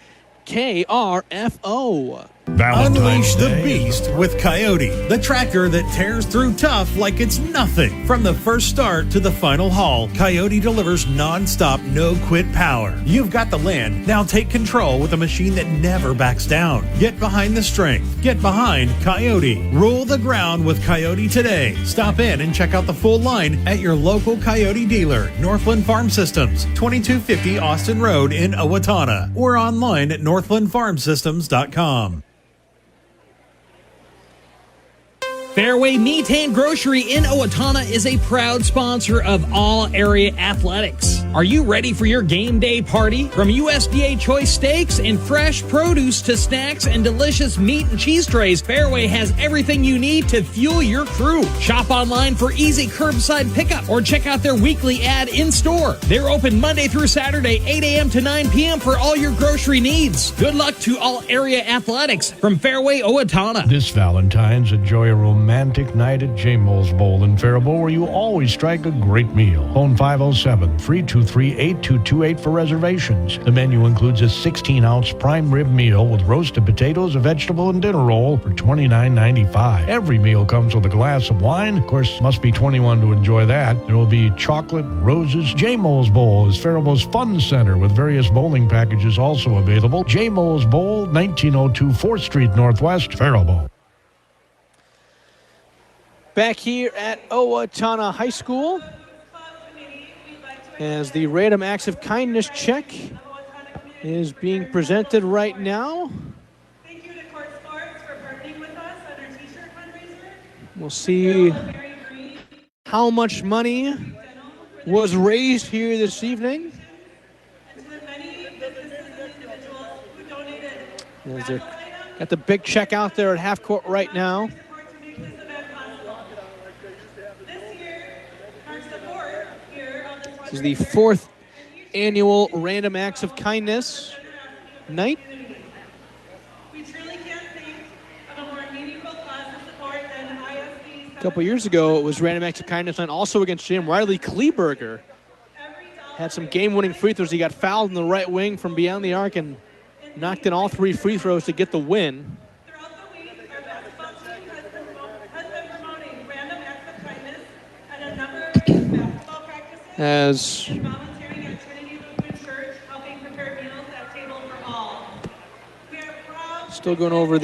KRFO. Valentine's Unleash the Day. beast with Coyote, the tractor that tears through tough like it's nothing. From the first start to the final haul, Coyote delivers non-stop, no-quit power. You've got the land. Now take control with a machine that never backs down. Get behind the strength. Get behind Coyote. Rule the ground with Coyote today. Stop in and check out the full line at your local Coyote dealer, Northland Farm Systems, 2250 Austin Road in Owatonna, or online at northlandfarmsystems.com. Fairway Meat and Grocery in Owatonna is a proud sponsor of all area athletics. Are you ready for your game day party? From USDA choice steaks and fresh produce to snacks and delicious meat and cheese trays, Fairway has everything you need to fuel your crew. Shop online for easy curbside pickup or check out their weekly ad in store. They're open Monday through Saturday, 8 a.m. to 9 p.m. for all your grocery needs. Good luck to all area athletics from Fairway Owatonna. This Valentine's, enjoy a romantic night at J. Moll's Bowl in Faribault, where you always strike a great meal. Phone 507-323-8228 for reservations. The menu includes a 16-ounce prime rib meal with roasted potatoes, a vegetable, and dinner roll for $29.95. Every meal comes with a glass of wine. Of course, must be 21 to enjoy that. There will be chocolate, roses. J. Moll's Bowl is Faribault's fun center with various bowling packages also available. J. Moll's Bowl, 1902 4th Street Northwest, Faribault. Back here at Owatonna High School, as the Random Acts of Kindness check is being presented right now. We'll see how much money was raised here this evening. Got the big check out there at half court right now. This is the 4th annual Random Acts of Kindness night. A couple years ago, it was Random Acts of Kindness night also against Jim Riley Kleberger. Had some game-winning free throws. He got fouled in the right wing from beyond the arc and knocked in all 3 free throws to get the win. As still going over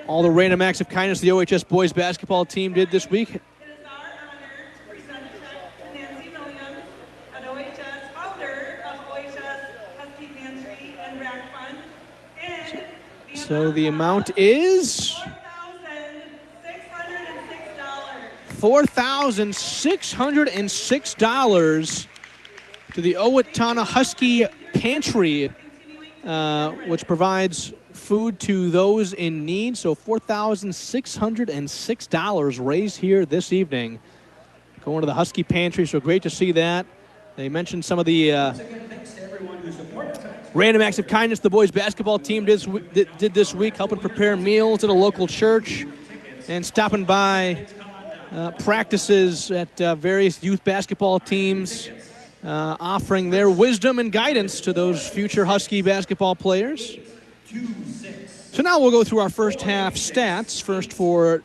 all the Random Acts of Kindness the OHS boys basketball team did this week. So the amount is $4,606 to the Owatonna Husky Pantry, which provides food to those in need. So $4,606 raised here this evening, going to the Husky Pantry. So great to see that. They mentioned some of the Random Acts of Kindness the boys basketball team did this week, helping prepare meals at a local church and stopping by practices at various youth basketball teams, offering their wisdom and guidance to those future Husky basketball players. So now we'll go through our first half stats. First for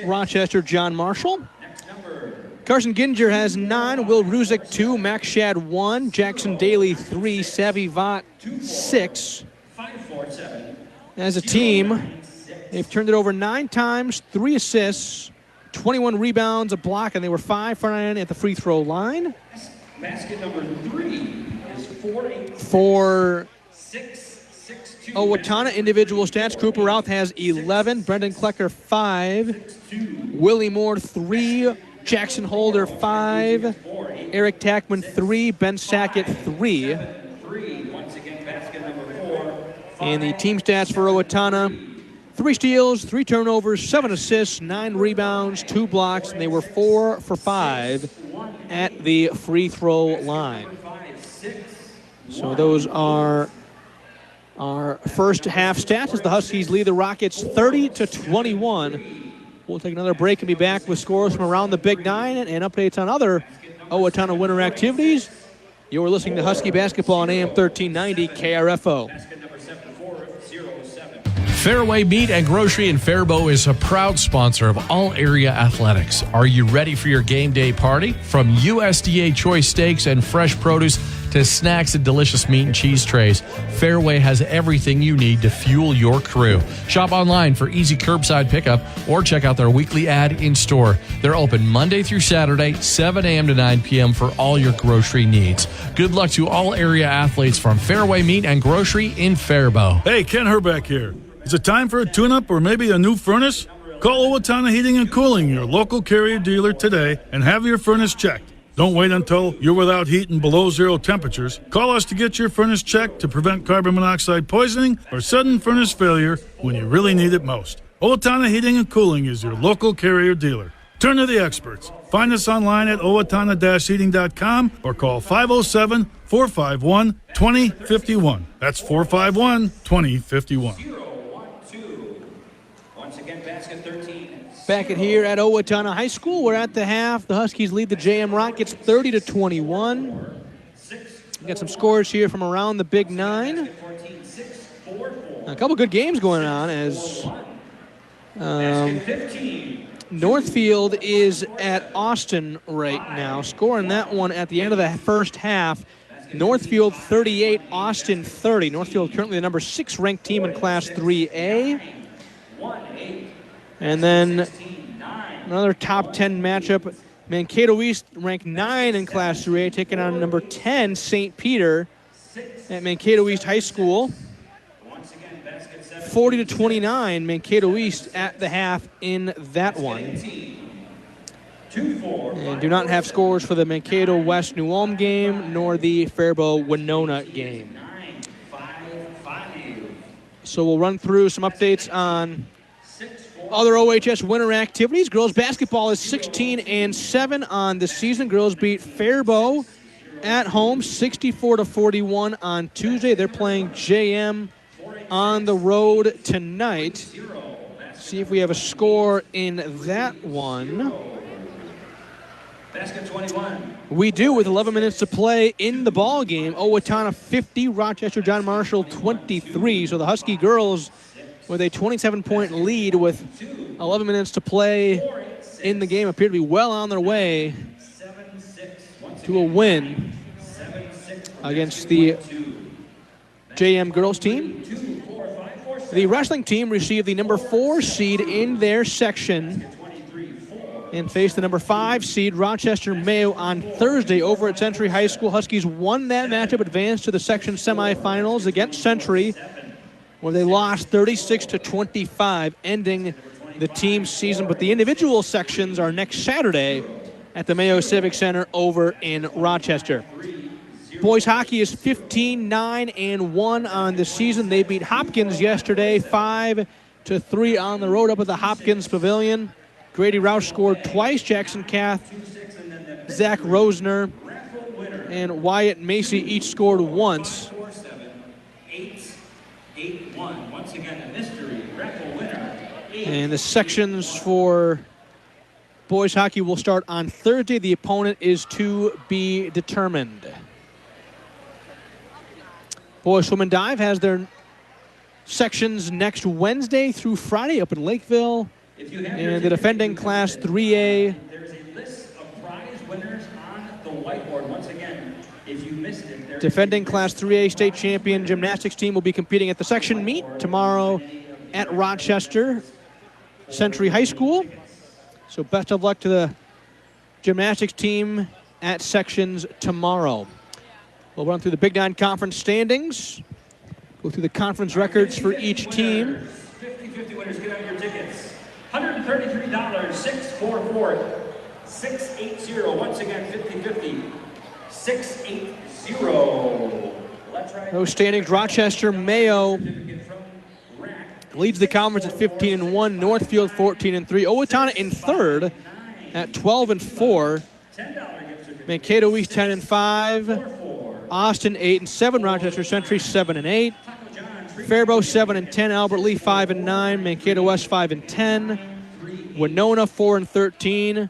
Rochester, John Marshall. Carson Ginger has 9, Will Ruzick 2, Max Shad 1, Jackson Daly 3, Savvy Vaught 6. As a team, they've turned it over 9 times, 3 assists, 21 rebounds, a block, and they were 5 for 9 at the free throw line. Basket number 3 is 4-8. For Owatonna individual stats, Cooper Routh has 11, Brendan Klecker 5, Willie Moore 3, Jackson Holder 5, Eric Tackman 3, Ben Sackett 3. And the team stats for Owatonna: 3 steals, 3 turnovers, 7 assists, 9 rebounds, 2 blocks, and they were 4 for 5 at the free throw line. So those are our first half stats as the Huskies lead the Rockets 30-21. We'll take another break and be back with scores from around the Big Nine and updates on other Owatonna winter activities. You're listening to Husky Basketball on AM 1390 KRFO. Fairway Meat and Grocery in Faribault is a proud sponsor of all area athletics. Are you ready for your game day party? From USDA choice steaks and fresh produce to snacks and delicious meat and cheese trays, Fairway has everything you need to fuel your crew. Shop online for easy curbside pickup or check out their weekly ad in store. They're open Monday through Saturday, 7 a.m. to 9 p.m. for all your grocery needs. Good luck to all area athletes from Fairway Meat and Grocery in Faribault. Hey, Ken Herbeck here. Is it time for a tune-up or maybe a new furnace? Call Owatonna Heating and Cooling, your local Carrier dealer today, and have your furnace checked. Don't wait until you're without heat and below zero temperatures. Call us to get your furnace checked to prevent carbon monoxide poisoning or sudden furnace failure when you really need it most. Owatonna Heating and Cooling is your local Carrier dealer. Turn to the experts. Find us online at owatonna-heating.com or call 507-451-2051. That's 451-2051. Once again, basket 13. Back at here at Owatonna High School, we're at the half. The Huskies lead the JM Rockets 30-21. We got some scores here from around the Big Nine. A couple good games going on as Northfield is at Austin right now, scoring that one at the end of the first half. Northfield 38, Austin 30. Northfield currently the number 6 ranked team in Class 3A. And then another top 10 matchup. Mankato East ranked 9 in Class 3A, taking on number 10, St. Peter at Mankato East High School. 40-29, Mankato East at the half in that one. And do not have scores for the Mankato West New Ulm game nor the Faribault Winona game. So we'll run through some updates on other OHS winter activities. Girls basketball is 16-7 on the season. Girls beat Faribault at home 64-41 on Tuesday. They're playing JM on the road tonight. See if we have a score in that one. Basket 21. We do, with 11 minutes to play in the ball game. Owatonna 50, Rochester John Marshall 23. So the Husky girls with a 27-point lead with 11 minutes to play in the game appear to be well on their way to a win against the JM girls team. The wrestling team received the number 4 seed in their section and faced the number 5 seed Rochester Mayo on Thursday over at Century High School. Huskies won that matchup, advanced to the section semifinals against Century, where they lost 36-25, ending the team season. But the individual sections are next Saturday at the Mayo Civic Center over in Rochester. Boys hockey is 15-9-1 on the season. They beat Hopkins yesterday 5-3 on the road up at the Hopkins Pavilion. Grady Roush scored twice. Jackson Kath, Zach Rosner, and Wyatt Macy each scored once. 8-1. Once again, a mystery raffle winner. And the sections for boys hockey will start on Thursday. The opponent is to be determined. Boys swim and dive has their sections next Wednesday through Friday up in Lakeville. And the defending Class 3A. There's a list of prize winners on the whiteboard. Once again, if you missed it, Defending Class 3A state champion gymnastics team will be competing at the section meet tomorrow at Rochester Century High School. So best of luck to the gymnastics team at sections tomorrow. We'll run through the Big Nine Conference standings, go through the conference records for each team. 50-50 winners, get out your tickets. $133, 644, 680. Once again, 50-50, 680. Let's try. Those standings, Rochester Mayo leads the conference at 15-1, Northfield 14-3, Owatonna in third at 12-4, Mankato East 10-5, Austin 8-7, Rochester Century 7-8, Faribault 7-10, Albert Lee 5-9, Mankato West 5-10, Winona 4-13,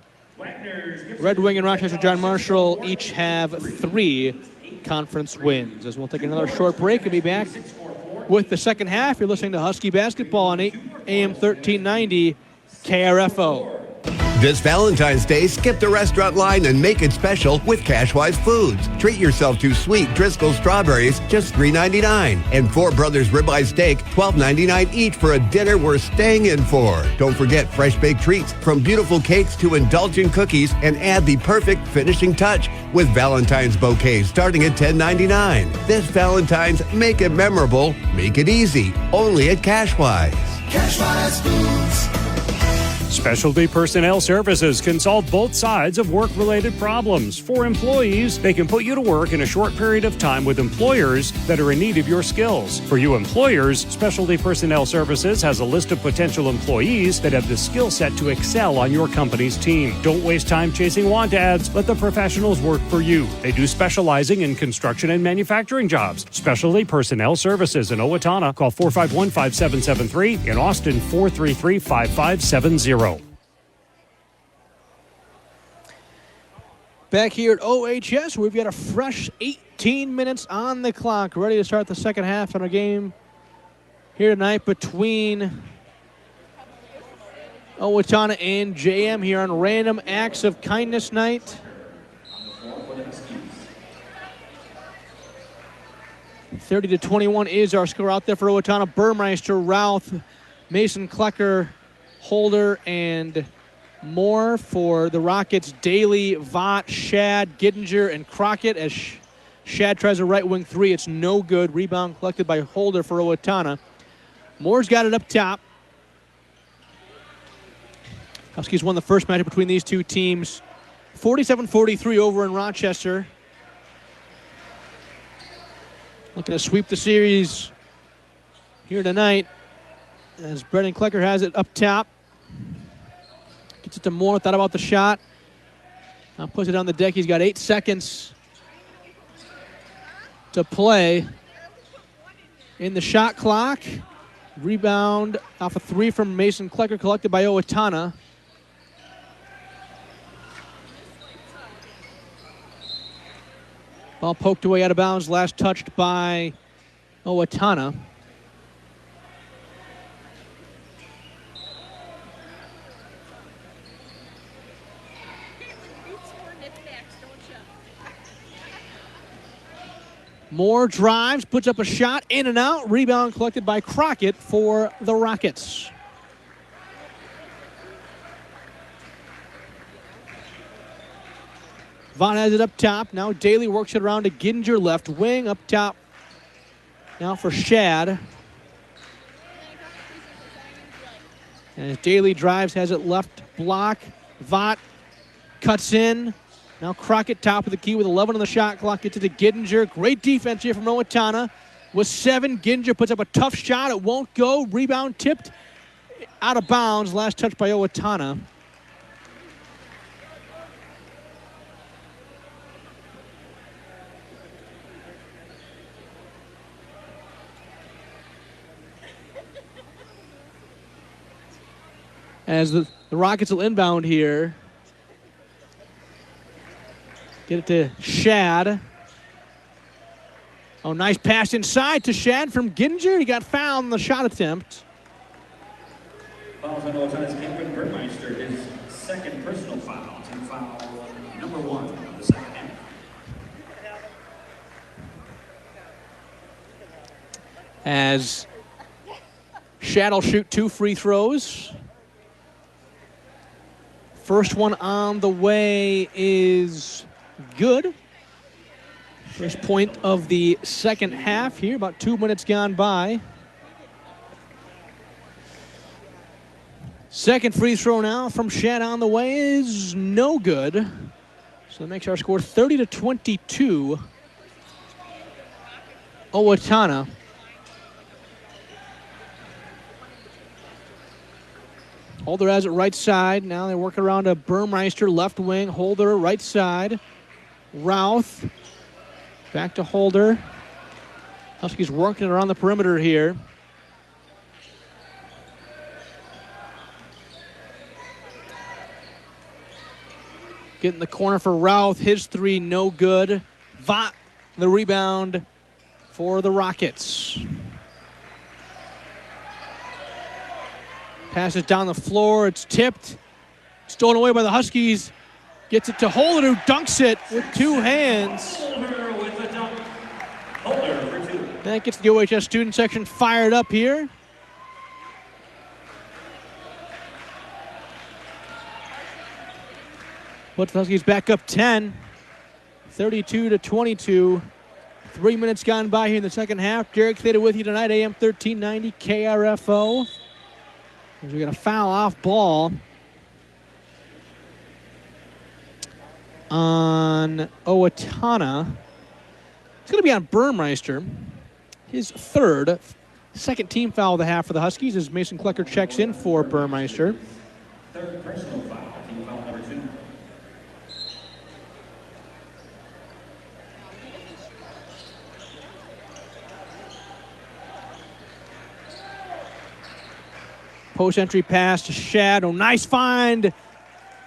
Red Wing and Rochester John Marshall each have 3 conference wins. As we'll take another short break and be back with the second half. You're listening to Husky Basketball on AM 1390 KRFO. This Valentine's Day, skip the restaurant line and make it special with Cashwise Foods. Treat yourself to sweet Driscoll strawberries, just $3.99. And Four Brothers ribeye steak, $12.99 each for a dinner worth staying in for. Don't forget fresh baked treats, from beautiful cakes to indulgent cookies, and add the perfect finishing touch with Valentine's bouquets starting at $10.99. This Valentine's, make it memorable, make it easy. Only at Cashwise. Cashwise Foods. Specialty Personnel Services can solve both sides of work-related problems. For employees, they can put you to work in a short period of time with employers that are in need of your skills. For you employers, Specialty Personnel Services has a list of potential employees that have the skill set to excel on your company's team. Don't waste time chasing want ads. Let the professionals work for you. They do specializing in construction and manufacturing jobs. Specialty Personnel Services in Owatonna. Call 451-5773. In Austin, 433-5570. Back here at OHS, we've got a fresh 18 minutes on the clock, ready to start the second half in our game here tonight between Owatonna and JM here on Random Acts of Kindness Night. $30-21 is our score out there for Owatonna. Burmeister, Routh, Mason Klecker, Holder, and Moore. For the Rockets, Daly, Vaught, Shad, Gittinger, and Crockett. As Shad tries a right wing three, it's no good. Rebound collected by Holder for Owatonna. Moore's got it up top. Huskies won the first matchup between these two teams, 47-43 over in Rochester. Looking to sweep the series here tonight, as Brendan Klecker has it up top. Gets it to Moore, thought about the shot. Now puts it on the deck. He's got 8 seconds to play in the shot clock. Rebound off a three from Mason Klecker, collected by Owatonna. Ball poked away out of bounds, last touched by Owatonna. Moore drives, puts up a shot, in and out. Rebound collected by Crockett for the Rockets. Vaughn has it up top. Now Daly works it around to Gittinger, left wing, up top. Now for Shad. And as Daly drives, has it left block. Vaught cuts in. Now Crockett, top of the key with 11 on the shot clock. Gets it to Gittinger. Great defense here from Owatonna. With 7, Gittinger puts up a tough shot. It won't go. Rebound tipped out of bounds. Last touch by Owatonna. As the Rockets will inbound here. Get it to Shad. Oh, nice pass inside to Shad from Gittinger. He got fouled on the shot attempt. Fouls on Owatonna's Cameron Burmeister, his second personal foul. Team foul number 1 of the second half. As Shad will shoot 2 free throws. First one on the way is good. First point of the second half here, about 2 minutes gone by. Second free throw now from Shad on the way is no good. So that makes our score 30-22. Owatonna. Holder has it right side. Now they work around to Burmeister, left wing. Holder, right side. Routh. Back to Holder. Huskies working around the perimeter here. Getting the corner for Routh. His 3, no good. Vaught, the rebound for the Rockets. Passes down the floor. It's tipped. Stolen away by the Huskies. Gets it to Holder, who dunks it with two hands. That gets the OHS student section fired up here. Puts the Huskies back up 10. 32-22. 3 minutes gone by here in the second half. Derek Theta with you tonight, AM 1390 KRFO. As we got a foul off ball on Owatonna. It's going to be on Burmeister. His third, second team foul of the half for the Huskies as Mason Klecker checks in for Burmeister. Third personal foul, team foul number 2. Post entry pass to Shad. Oh, nice find.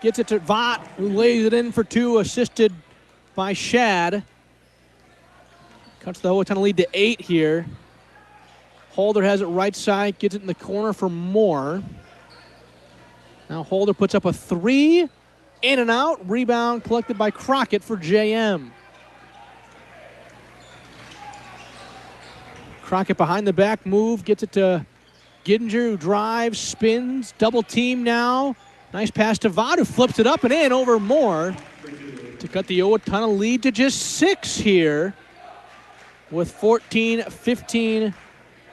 Gets it to Vaught, who lays it in for two, assisted by Shad. Cuts the Owatonna lead to 8 here. Holder has it right side, gets it in the corner for Moore. Now Holder puts up a 3. In and out. Rebound collected by Crockett for JM. Crockett behind the back move, gets it to Giddinger, who drives, spins, double team now. Nice pass to Vaught, who flips it up and in over Moore to cut the Owatonna lead to just 6 here with 14-15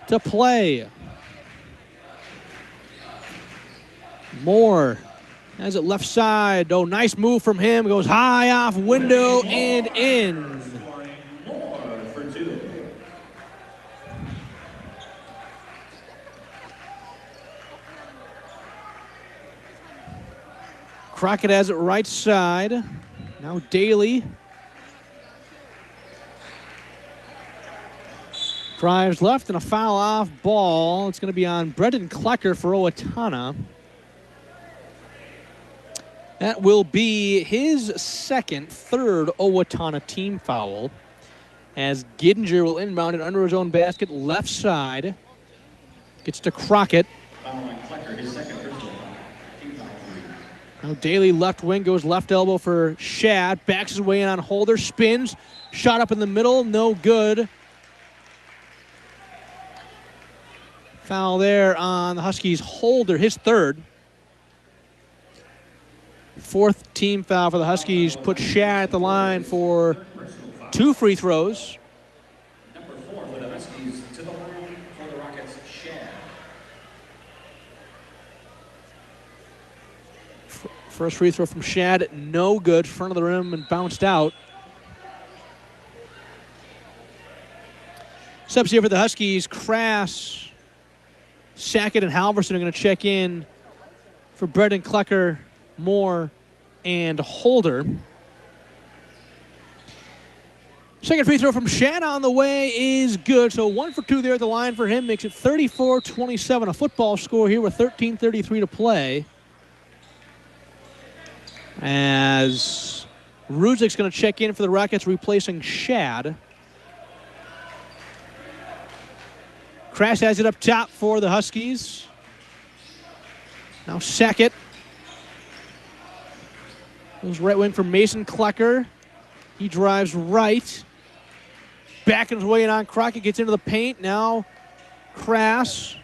to play. Moore has it left side. Oh, nice move from him. Goes high off window and in. Crockett has it right side. Now Daly drives left and a foul off ball. It's going to be on Brendan Klecker for Owatonna. That will be his third Owatonna team foul as Giddinger will inbound it under his own basket, left side. Gets to Crockett. Now Daly left wing, goes left elbow for Shad. Backs his way in on Holder, spins. Shot up in the middle, no good. Foul there on the Huskies' Holder, his third. Fourth team foul for the Huskies. Put Shad at the line for 2 free throws. Number 4 for the Huskies to the line for the Rockets, Shad. First free throw from Shad, no good. Front of the rim and bounced out. Subs here for the Huskies. Crass, Sackett, and Halverson are going to check in for Brendan Klecker, Moore, and Holder. Second free throw from Shad on the way is good. So 1 for 2 there at the line for him. Makes it 34-27. A football score here with 13:33 to play. As Ruzik's going to check in for the Rockets, replacing Shad. Crash has it up top for the Huskies. Now Sackett. Goes right wing for Mason Klecker. He drives right. Backing his way in on Crockett. Gets into the paint. Now Crass.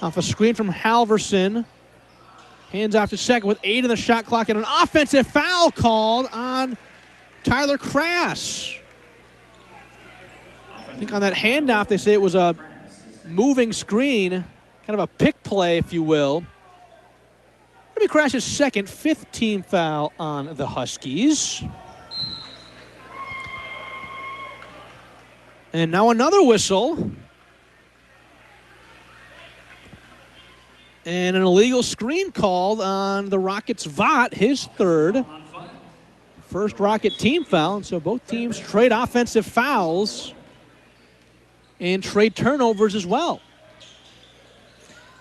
Off a screen from Halverson. Hands off to second with 8 in the shot clock and an offensive foul called on Tyler Crass. I think on that handoff they say it was a moving screen, kind of a pick play, if you will. Let me Crass's second, 5th team foul on the Huskies. And now another whistle. And an illegal screen called on the Rockets' Vaught, his third. First Rocket team foul, and so both teams trade offensive fouls and trade turnovers as well.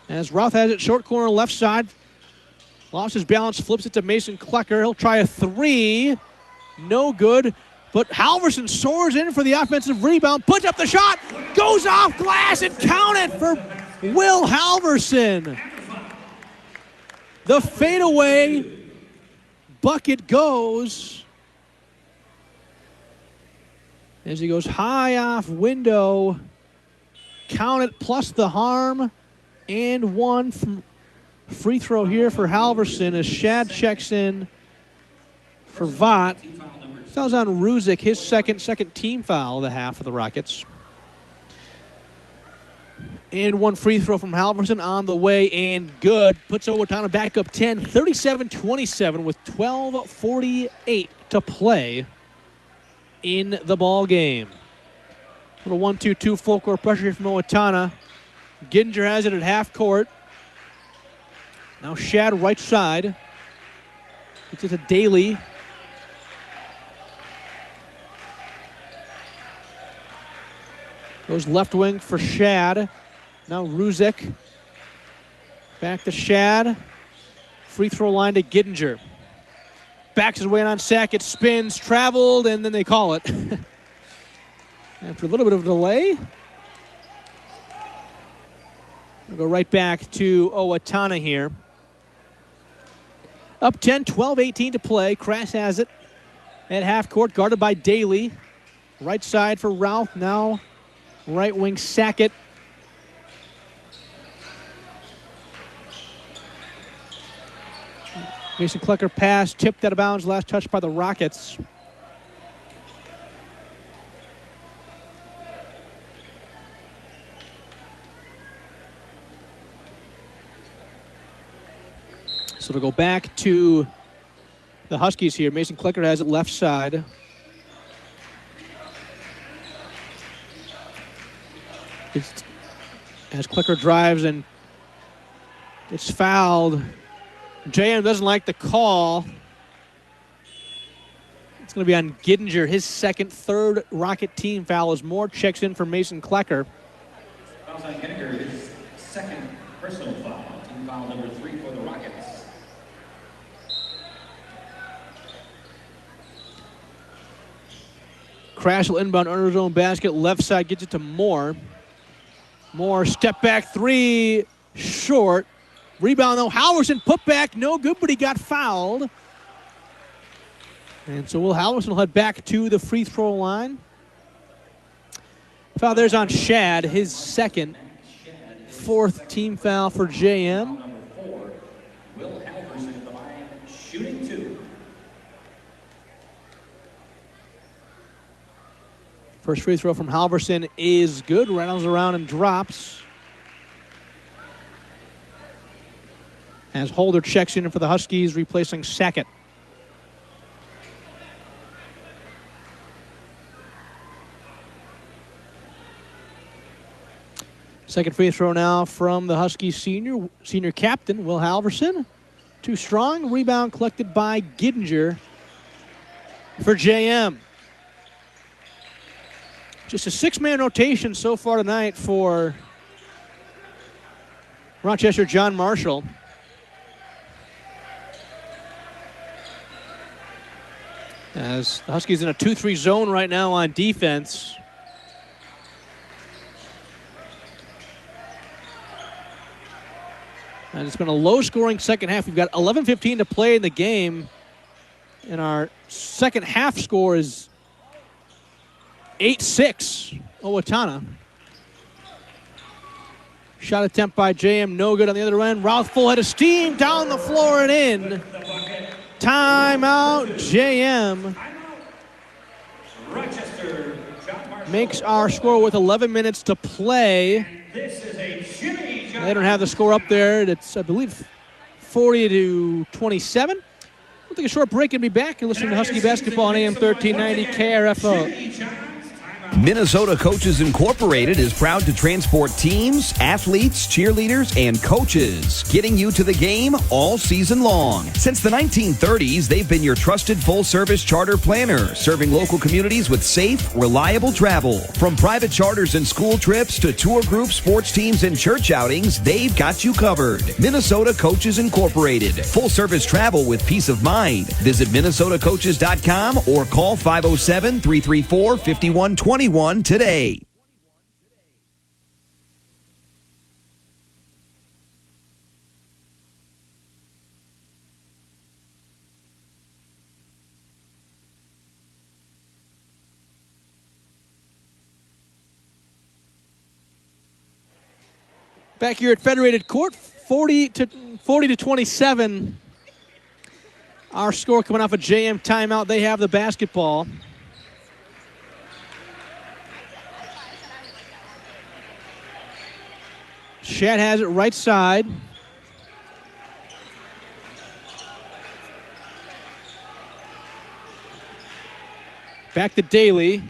As Routh has it short corner left side. Lost his balance, flips it to Mason Klecker. He'll try a 3. No good. But Halverson soars in for the offensive rebound, puts up the shot, goes off glass and counted for Will Halverson. The fadeaway bucket goes as he goes high off window. Count it plus the harm, and one from free throw here for Halverson as Shad checks in for Vaught. Fouls on Ruzick, his second team foul of the half of the Rockets. And one free throw from Halverson on the way and good. Puts Owatonna back up 10, 37-27 with 12:48 to play in the ball game. Little 1-2-2 full court pressure here from Owatonna. Giddinger has it at half court. Now Shad right side. Gets it to Daly. Goes left wing for Shad. Now Ruzick. Back to Shad. Free throw line to Giddinger. Backs his way on Sackett. Spins, traveled, and then they call it. After a little bit of a delay. We'll go right back to Owatonna here. Up 10, 12-18 to play. Crass has it at half court, guarded by Daly. Right side for Ralph. Now right wing Sackett. Mason Klecker pass, tipped out of bounds, last touch by the Rockets. So to go back to the Huskies here. Mason Klecker has it left side. As Klecker drives and it's fouled. JM doesn't like the call. It's going to be on Giddinger. His third Rocket team foul as Moore checks in for Mason Klecker. Fouls on Giddinger, his second personal foul. Team foul number 3 for the Rockets. Crash will inbound under his own basket. Left side gets it to Moore. Moore step back three, short. Rebound though, Halverson put back, no good, but he got fouled. And so Will Halverson will head back to the free throw line. Foul there's on Shad, his second, fourth team foul for JM. Number 4, Will Halverson at the line, shooting 2. First free throw from Halverson is good. Rattles around and drops. As Holder checks in for the Huskies, replacing Sackett. Second free throw now from the Huskies senior captain, Will Halverson. Too strong. Rebound collected by Giddinger for JM. Just a 6-man rotation so far tonight for Rochester John Marshall. As the Huskies in a 2-3 zone right now on defense. And it's been a low-scoring second half. We've got 11:15 to play in the game. And our second half score is 8-6, Owatonna. Shot attempt by JM, no good on the other end. Routh full head of steam, down the floor and in. Timeout, JM. Makes our score with 11 minutes to play. They don't have the score up there. It's, I believe, 40-27. We'll take a short break and be back. You're listening to Husky Basketball on AM 1390 KRFO. Minnesota Coaches Incorporated is proud to transport teams, athletes, cheerleaders, and coaches, getting you to the game all season long. Since the 1930s, they've been your trusted full-service charter planner, serving local communities with safe, reliable travel. From private charters and school trips to tour groups, sports teams, and church outings, they've got you covered. Minnesota Coaches Incorporated. Full-service travel with peace of mind. Visit minnesotacoaches.com or call 507-334-5121 today. Back here at Federated Court, 40 to 27. Our score coming off a JM timeout. They have the basketball. Shad has it right side. Back to Daly.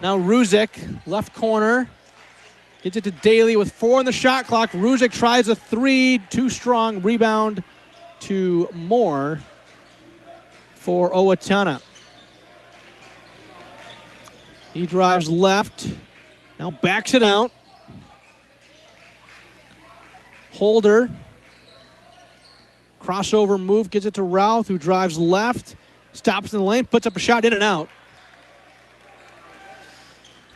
Now Ruzek, left corner. Gets it to Daly with 4 on the shot clock. Ruzek tries a 3, too strong. Rebound to Moore for Owatonna. He drives left. Now backs it out. Holder. Crossover move, gets it to Routh, who drives left. Stops in the lane, puts up a shot, in and out.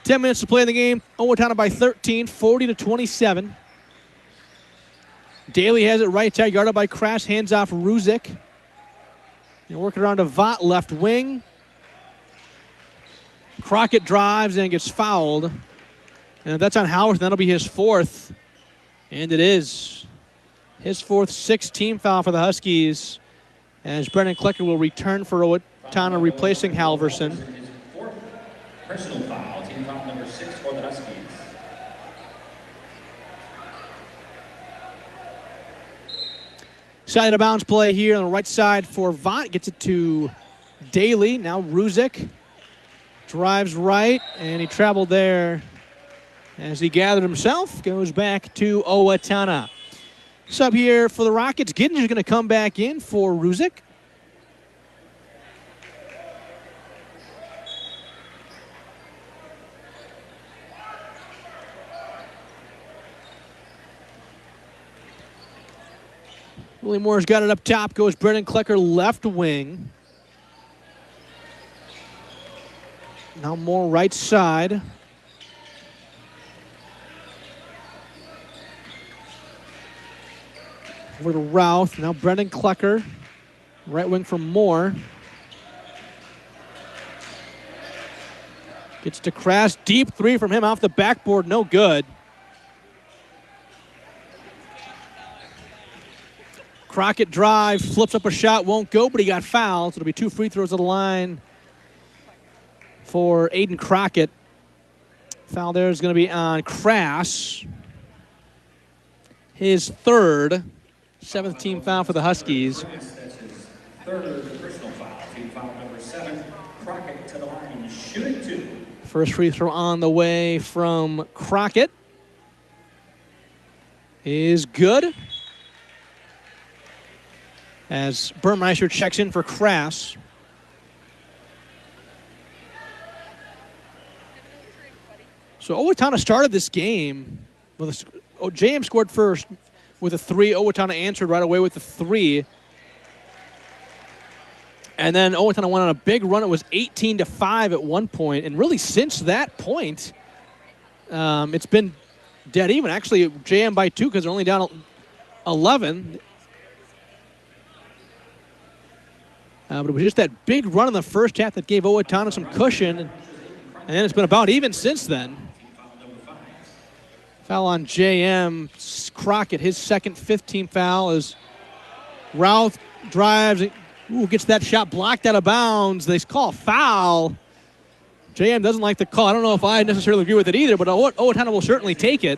10 minutes to play in the game. Owatonna by 13, 40 to 27. Daly has it right side, guarded by Crash, hands off Ruzek. And working around to Vaught, left wing. Crockett drives and gets fouled. And if that's on Howard, that'll be his 4th. And it is. His 4th, 6th team foul for the Huskies. As Brendan Klecker will return for Owatonna, replacing Halverson. Personal foul, team foul number 6 for the Huskies. Side of bounds play here on the right side for Vaught. Gets it to Daly. Now Ruzek drives right, and he traveled there as he gathered himself. Goes back to Owatonna. Sub here for the Rockets. Giddens is going to come back in for Ruzek. Willie Moore's got it up top. Goes Brendan Klecker, left wing. Now Moore right side. Over to Routh. Now Brendan Klecker. Right wing from Moore. Gets to Crass. Deep 3 from him off the backboard. No good. Crockett drive, flips up a shot, won't go, but he got fouled. So it'll be 2 free throws at the line for Aiden Crockett. Foul there is going to be on Crass. His 3rd, 7th team foul for the Huskies. That's his 3rd personal foul. Team foul number 7. Crockett to the line, shooting 2. First free throw on the way from Crockett is good. As Burmeister checks in for Crass. So Owatonna started this game with JM scored first with a 3. Owatonna answered right away with a 3. And then Owatonna went on a big run. It was 18-5 at one point. And really since that point, it's been dead even. Actually, JM by 2 because they're only down 11. But it was just that big run in the first half that gave Owatonna some cushion. And then it's been about even since then. Foul on JM. Crockett, his 2nd, 5th team foul as Routh drives. Gets that shot blocked out of bounds. They call a foul. JM doesn't like the call. I don't know if I necessarily agree with it either, but Owatonna will certainly take it.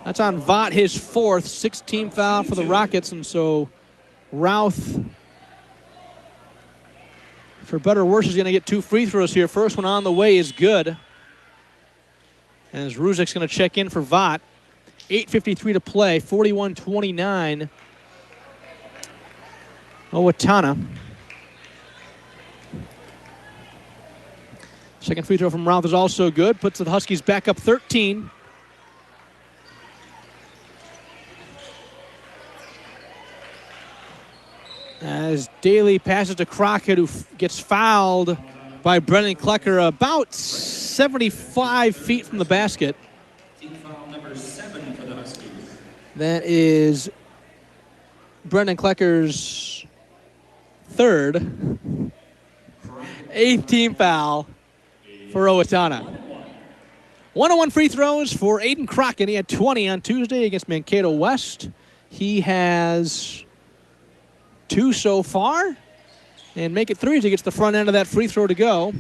That's on Vaught, his 4th, 6th team foul for the Rockets, and so Routh, for better or worse, is going to get 2 free throws here. First one on the way is good. As Ruzek's going to check in for Vaught. 8:53 to play, 41-29. Owatonna. Second free throw from Routh is also good. Puts the Huskies back up 13. As Daly passes to Crockett, who gets fouled by Brendan Klecker about 75 feet from the basket. Team foul number 7 for the Huskies. That is Brendan Klecker's 3rd. 8th team foul for Owatonna. 101 free throws for Aiden Crockett. He had 20 on Tuesday against Mankato West. He has 2 so far. And make it 3 as he gets the front end of that free throw to go.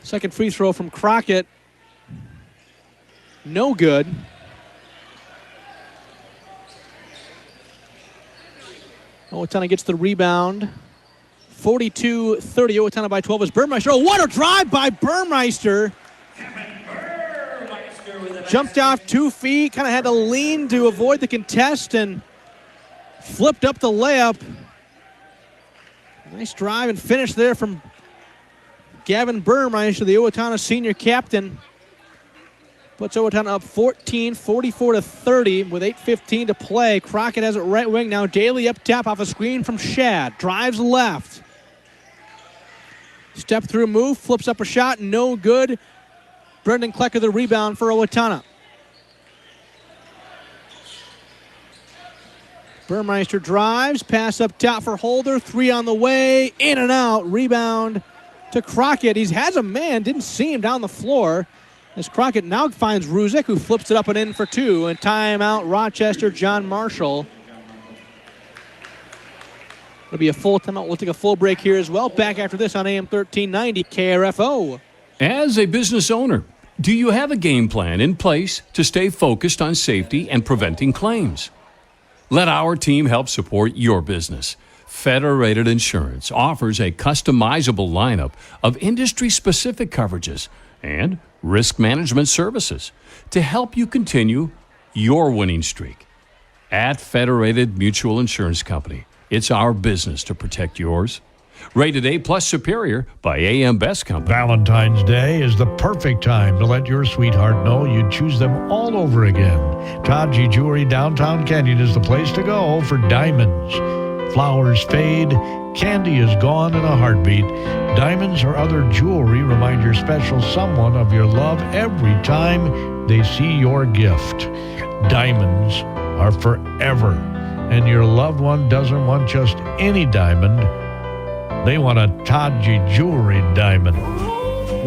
Second free throw from Crockett. No good. Owatonna gets the rebound. 42-30, Owatonna by 12 is Burmeister. Oh, what a drive by Burmeister. Jumped off 2 feet, kind of had to lean to avoid the contest and flipped up the layup. Nice drive and finish there from Gavin Burmeister, the Owatonna senior captain. Puts Owatonna up 14, 44-30 with 8:15 to play. Crockett has it right wing now. Daly up top off a screen from Shad. Drives left. Step through move, flips up a shot, no good. Brendan Klecker the rebound for Owatonna. Burmeister drives, pass up top for Holder. 3 on the way, in and out. Rebound to Crockett. He has a man, didn't see him down the floor. As Crockett now finds Ruzick, who flips it up and in for 2. And timeout, Rochester, John Marshall. It'll be a full timeout. We'll take a full break here as well. Back after this on AM 1390 KRFO. As a business owner, do you have a game plan in place to stay focused on safety and preventing claims? Let our team help support your business. Federated Insurance offers a customizable lineup of industry-specific coverages and risk management services to help you continue your winning streak. At Federated Mutual Insurance Company, it's our business to protect yours. Rated A+ Superior by AM Best Company. Valentine's Day is the perfect time to let your sweetheart know you'd choose them all over again. Taji Jewelry Downtown Canyon is the place to go for diamonds. Flowers fade, candy is gone in a heartbeat. Diamonds or other jewelry remind your special someone of your love every time they see your gift. Diamonds are forever, and your loved one doesn't want just any diamond. They want a Taji Jewelry diamond.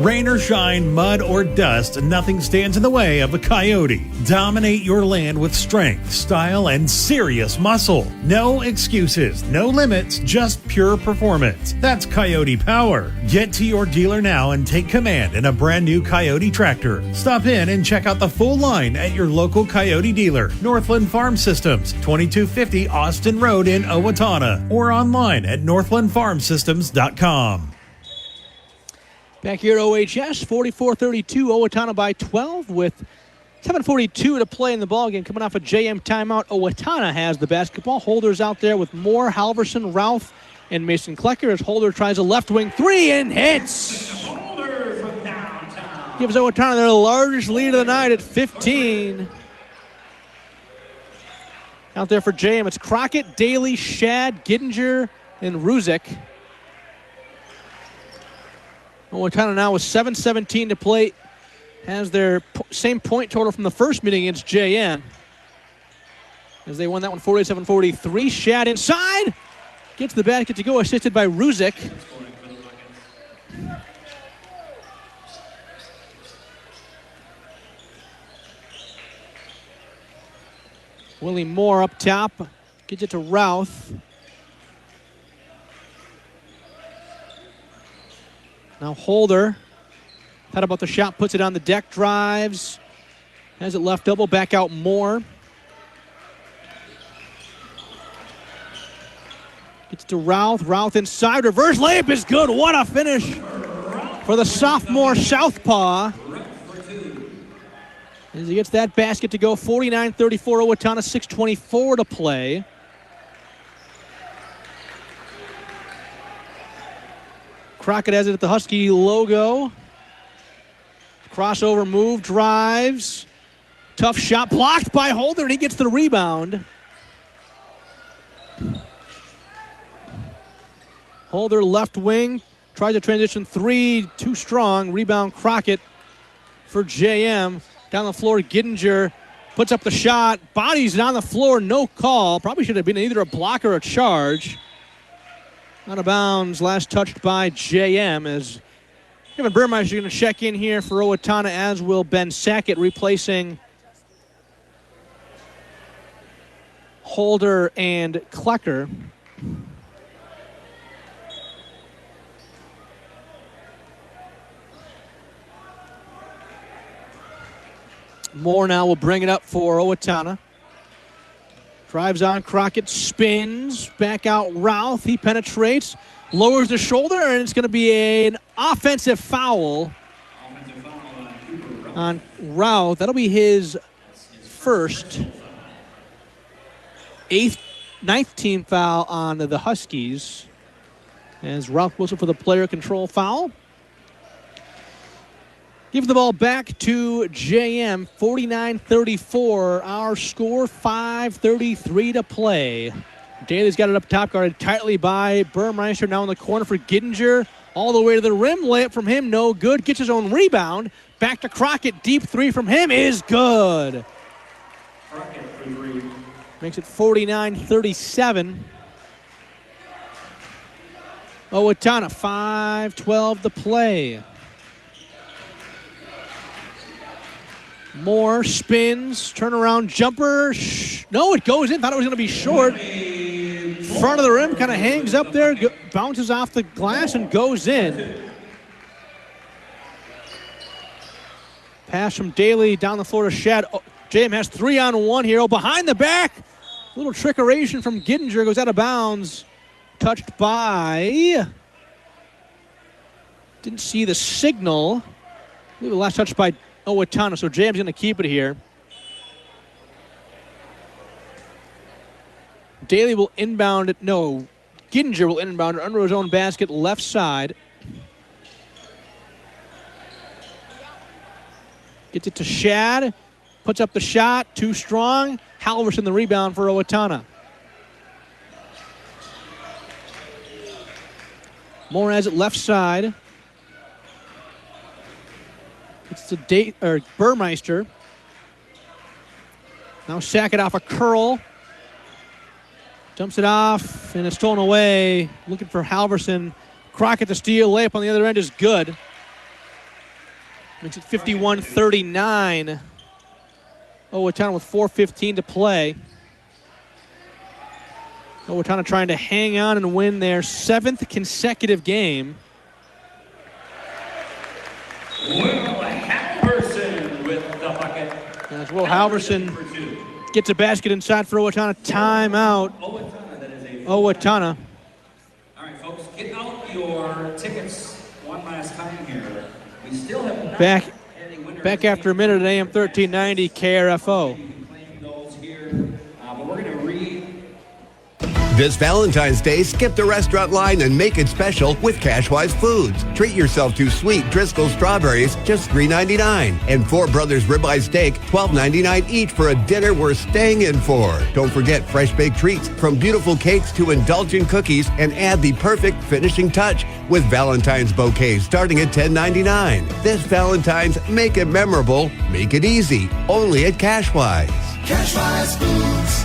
Rain or shine, mud or dust, nothing stands in the way of a Coyote. Dominate your land with strength, style, and serious muscle. No excuses, no limits, just pure performance. That's Coyote Power. Get to your dealer now and take command in a brand new Coyote tractor. Stop in and check out the full line at your local Coyote dealer. Northland Farm Systems, 2250 Austin Road in Owatonna, or online at northlandfarmsystems.com. Back here at OHS, 44-32, Owatonna by 12 with 7:42 to play in the ballgame. Coming off a JM timeout, Owatonna has the basketball. Holder's out there with Moore, Halverson, Routh, and Mason Klecker as Holder tries a left wing 3 and hits. Gives Owatonna their largest lead of the night at 15. Out there for JM, it's Crockett, Daly, Shad, Gittinger, and Ruzick. Owatonna now with 7:17 to play has their same point total from the first meeting against JM. As they won that one 47-43. Shad inside. Gets the basket to go, assisted by Ruzick. Willie Moore up top. Gets it to Routh. Now Holder, thought about the shot, puts it on the deck, drives, has it left double, back out Moore. Gets to Routh, Routh inside, reverse layup is good. What a finish for the sophomore southpaw. As he gets that basket to go, 49-34 Owatonna, 6:24 to play. Crockett has it at the Husky logo. Crossover move, drives. Tough shot, blocked by Holder, and he gets the rebound. Holder left wing, tries to transition 3, too strong. Rebound Crockett for JM. Down the floor, Gittinger puts up the shot. Bodies it on the floor, no call. Probably should have been either a block or a charge. Out of bounds, last touched by JM as Kevin Burmeister going to check in here for Owatonna, as will Ben Sackett, replacing Holder and Klecker. Moore now will bring it up for Owatonna. Drives on, Crockett spins, back out Routh. He penetrates, lowers the shoulder, and it's going to be an offensive foul on Routh. That'll be his first, ninth team foul on the Huskies. As Routh whistle for the player control foul. Give the ball back to JM, 49-34. Our score, 5:33 to play. Daly's got it up top, guarded tightly by Burmeister. Now in the corner for Gittinger. All the way to the rim. Layup from him, no good. Gets his own rebound. Back to Crockett. Deep three from him is good. Makes it 49-37. Owatonna, 5:12 to play. Moore spins, turnaround jumper. No, it goes in. Thought it was going to be short. Front of the rim, kind of hangs up there, bounces off the glass and goes in. Pass from Daly down the floor to Shad. JM has 3-on-1 here. Behind the back. Little trickeration from Gittinger, goes out of bounds. Touched by... Didn't see the signal. I believe the last touch by Owatonna, so JM's going to keep it here. Daly will inbound it. No, Gittinger will inbound it under his own basket, left side. Gets it to Shad. Puts up the shot. Too strong. Halverson the rebound for Owatonna. Moore has it left side. It's to Burmeister. Now Sackett off a curl. Dumps it off, and it's stolen away. Looking for Halverson. Crockett to steal. Layup on the other end is good. Makes it 51-39. Owatonna with 4:15 to play. Owatonna trying to hang on and win their 7th consecutive game. Will Halverson with the bucket. As Will Halverson gets a basket inside for Owatonna. Timeout. Owatonna. All right, folks, get out your tickets one last time here. We still have not Back after a minute at AM 1390 KRFO. But we're going to read. This Valentine's Day, skip the restaurant line and make it special with Cashwise Foods. Treat yourself to sweet Driscoll strawberries, just $3.99. And Four Brothers ribeye steak, $12.99 each for a dinner worth staying in for. Don't forget fresh baked treats, from beautiful cakes to indulgent cookies, and add the perfect finishing touch with Valentine's bouquets starting at $10.99. This Valentine's, make it memorable, make it easy. Only at Cashwise. Cashwise Foods.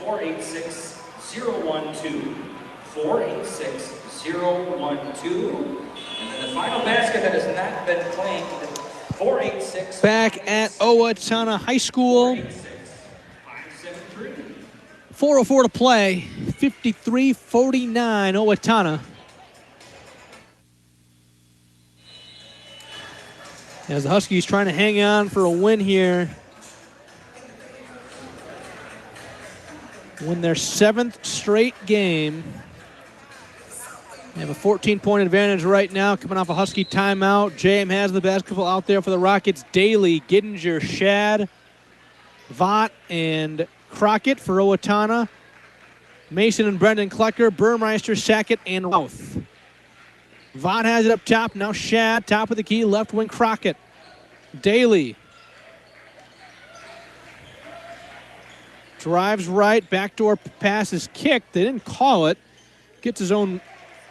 486-012. 486-012. And then the final basket that has not been claimed, 486. Back at Owatonna High School. 4:04 to play. 53-49 Owatonna. As the Huskies trying to hang on for a win here. Win their 7th straight game. They have a 14-point advantage right now, coming off a Husky timeout. JM has the basketball out there for the Rockets. Daly, Gittinger, Shad, Vaught, and Crockett for Owatonna. Mason and Brendan Klecker, Burmeister, Sackett, and Routh. Vaught has it up top. Now Shad, top of the key, left wing Crockett. Daly. Drives right, backdoor pass is kicked. They didn't call it. Gets his own,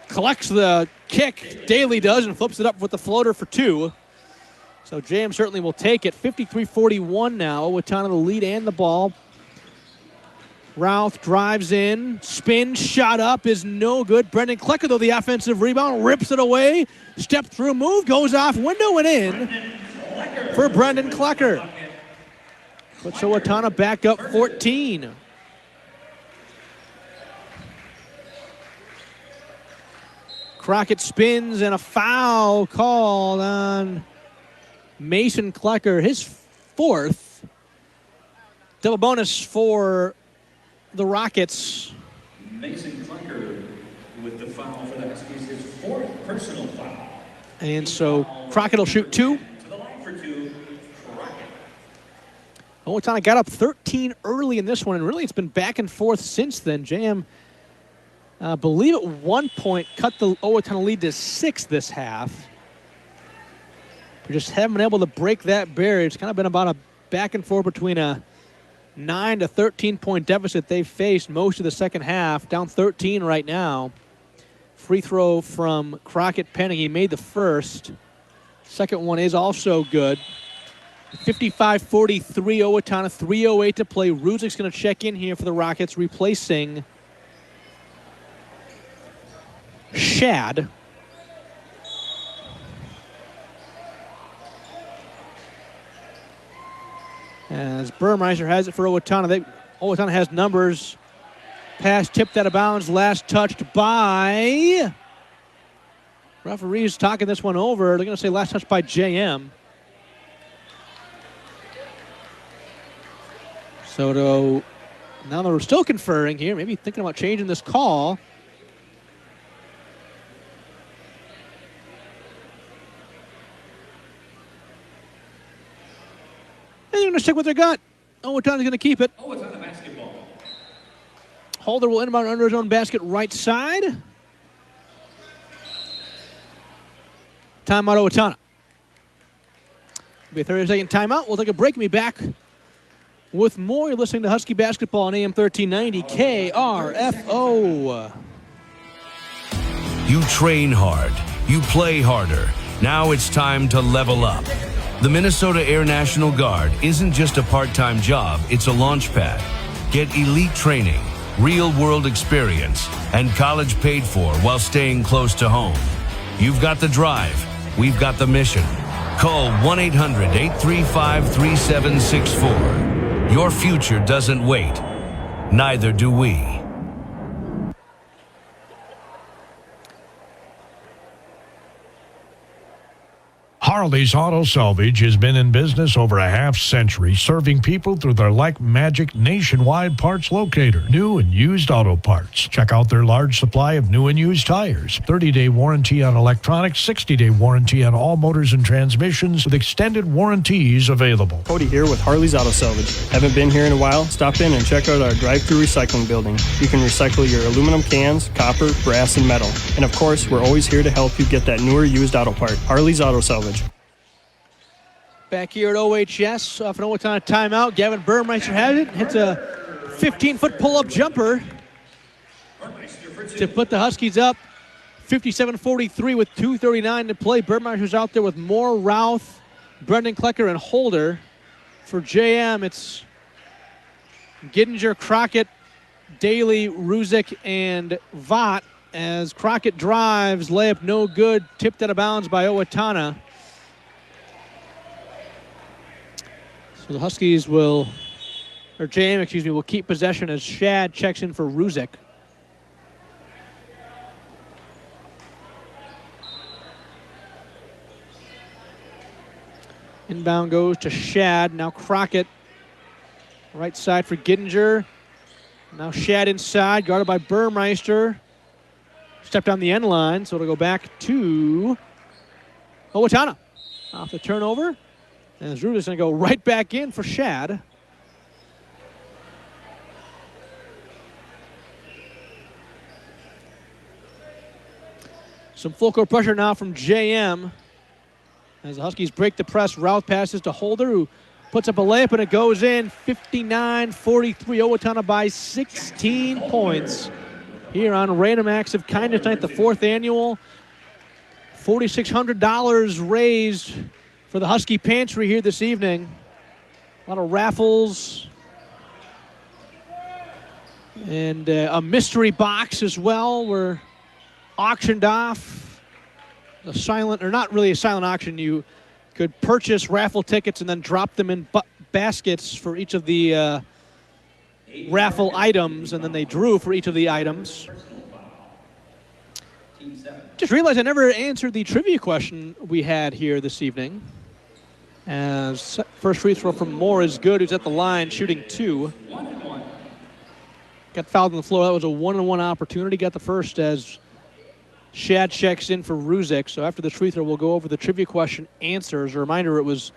collects the kick. Daly does and flips it up with the floater for 2. So JM certainly will take it. 53-41 now. Owatonna the lead and the ball. Routh drives in, spin, shot up is no good. Brendan Klecker, though, the offensive rebound, rips it away. Step through move, goes off window and in for Brendan Klecker. Puts Owatonna back up 14. Crockett spins and a foul called on Mason Klecker, his fourth. Double bonus for the Rockets. Mason Klecker with the foul for the Huskies, his fourth personal foul. And so Crockett will shoot two. To the line for two, Crockett. Owatonna got up 13 early in this one, and really it's been back and forth since then. JM, I believe at one point, cut the Owatonna lead to 6 this half. We just haven't been able to break that barrier. It's kind of been about a back and forth between a 9 to 13 point deficit they've faced most of the second half. Down 13 right now. Free throw from Crockett Penning. He made the first. Second one is also good. 55-43 Owatonna. 3:08 to play. Ruzic's going to check in here for the Rockets, replacing Shad. As Burmeister has it for Owatonna. Owatonna has numbers. Pass tipped out of bounds. Last touched by... Referees talking this one over. They're going to say last touch by JM. So now they're still conferring here. Maybe thinking about changing this call. And they're going to stick with their gut. Owatonna's going to keep it. Owatonna basketball. Holder will inbound under his own basket right side. Timeout Owatonna. It'll be a 30-second timeout. We'll take a break and be back with more. You're listening to Husky Basketball on AM 1390 KRFO. You train hard. You play harder. Now it's time to level up. The Minnesota Air National Guard isn't just a part-time job, it's a launch pad. Get elite training, real-world experience, and college paid for while staying close to home. You've got the drive. We've got the mission. Call 1-800-835-3764. Your future doesn't wait. Neither do we. Harley's Auto Salvage has been in business over a half-century, serving people through their like-magic nationwide parts locator. New and used auto parts. Check out their large supply of new and used tires. 30-day warranty on electronics, 60-day warranty on all motors and transmissions, with extended warranties available. Cody here with Harley's Auto Salvage. Haven't been here in a while? Stop in and check out our drive-thru recycling building. You can recycle your aluminum cans, copper, brass, and metal. And of course, we're always here to help you get that newer used auto part. Harley's Auto Salvage. Back here at OHS, off an Owatonna timeout. Gavin Burmeister has it. Hits a 15-foot pull-up jumper to put the Huskies up 57-43 with 2:39 to play. Burmeister's out there with Moore, Routh, Brendan Klecker, and Holder. For JM, it's Giddinger, Crockett, Daly, Ruzick, and Vaught. As Crockett drives, layup no good, tipped out of bounds by Owatonna. So the Huskies will keep possession as Shad checks in for Ruzick. Inbound goes to Shad. Now Crockett. Right side for Giddinger. Now Shad inside, guarded by Burmeister. Stepped on the end line, so it'll go back to Owatonna. Off the turnover. And Rudick's going to go right back in for Shad. Some full court pressure now from JM. As the Huskies break the press, Routh passes to Holder, who puts up a layup, and it goes in. 59-43, Owatonna by 16 points. Here on Random Acts of Kindness Night, the fourth annual. $4,600 raised for the Husky Pantry here this evening. A lot of raffles and a mystery box as well were auctioned off. A silent, or not really a silent auction. You could purchase raffle tickets and then drop them in baskets for each of the raffle items, and then they drew for each of the items. Just realized I never answered the trivia question we had here this evening. As first free throw from Moore is good, who's at the line shooting 2. Got fouled on the floor. That was a 1-on-1 opportunity. Got the first as Shad checks in for Ruzick. So after the free throw, we'll go over the trivia question answers. A reminder, it was,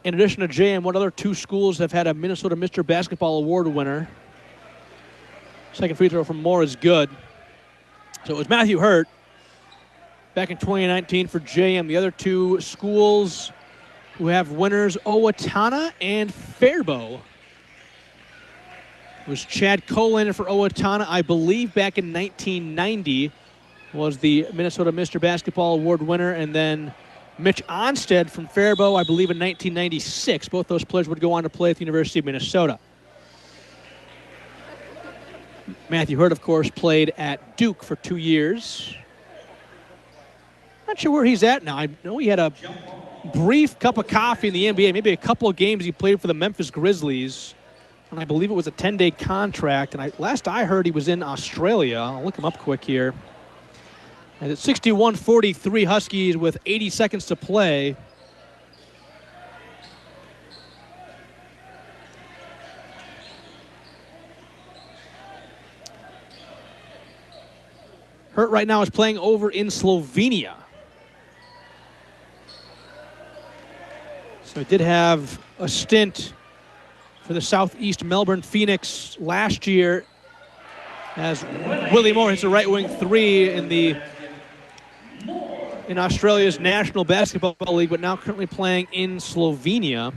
in addition to JM, what other 2 schools have had a Minnesota Mr. Basketball Award winner? Second free throw from Moore is good. So it was Matthew Hurt back in 2019 for JM. The other 2 schools who have winners, Owatonna and Faribault. It was Chad Colander for Owatonna, I believe back in 1990 was the Minnesota Mr. Basketball Award winner, and then Mitch Onstead from Faribault, I believe in 1996. Both those players would go on to play at the University of Minnesota. Matthew Hurt, of course, played at Duke for 2 years. Not sure where he's at now. I know he had a brief cup of coffee in the NBA, maybe a couple of games he played for the Memphis Grizzlies, and I believe it was a 10-day contract, and last I heard he was in Australia. I'll look him up quick here. And it's 61-43 Huskies with 80 seconds to play. Hurt right now is playing over in Slovenia. So he did have a stint for the Southeast Melbourne Phoenix last year as Willie Moore hits a right wing 3 in Australia's National Basketball League, but now currently playing in Slovenia.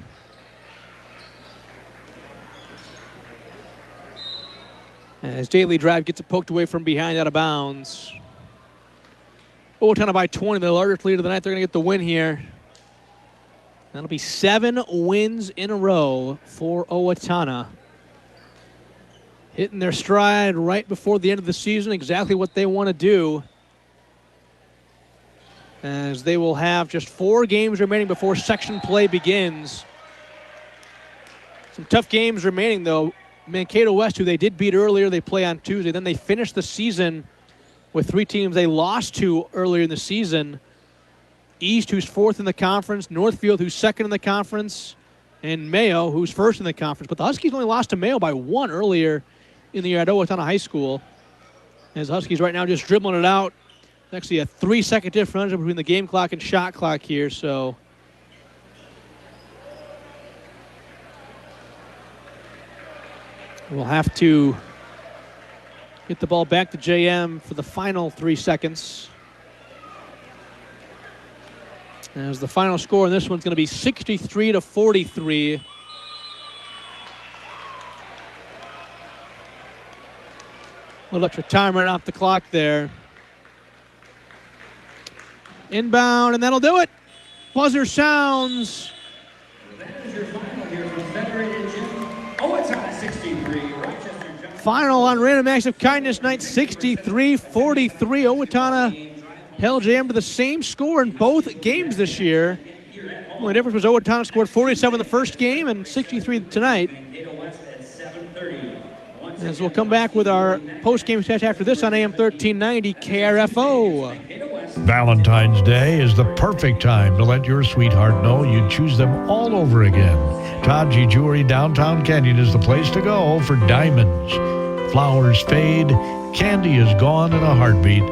As Daly Drive gets it poked away from behind, out of bounds. Owatonna by 20, the largest lead of the night. They're going to get the win here. That'll be 7 wins in a row for Owatonna. Hitting their stride right before the end of the season, exactly what they want to do. As they will have just 4 games remaining before section play begins. Some tough games remaining, though. Mankato West, who they did beat earlier, they play on Tuesday. Then they finish the season with 3 teams they lost to earlier in the season. East, who's 4th in the conference. Northfield, who's 2nd in the conference. And Mayo, who's 1st in the conference. But the Huskies only lost to Mayo by 1 earlier in the year at Owatonna High School. As the Huskies right now just dribbling it out. Actually a 3-second differential between the game clock and shot clock here, so we'll have to get the ball back to JM for the final 3 seconds. As the final score in this one's going to be 63-43. A little extra time right off the clock there. Inbound, and that'll do it. Buzzer sounds. That is your final here from Federated Gym. Owatonna 63, Rochester. Final on Random Acts of Kindness night, 63-43. Owatonna held JM to the same score in both games this year. The only difference was Owatonna scored 47 the first game and 63 tonight. As we'll come back with our post-game session after this on AM 1390 KRFO. Valentine's Day is the perfect time to let your sweetheart know you'd choose them all over again. Taji Jewelry Downtown Canyon is the place to go for diamonds. Flowers fade, candy is gone in a heartbeat.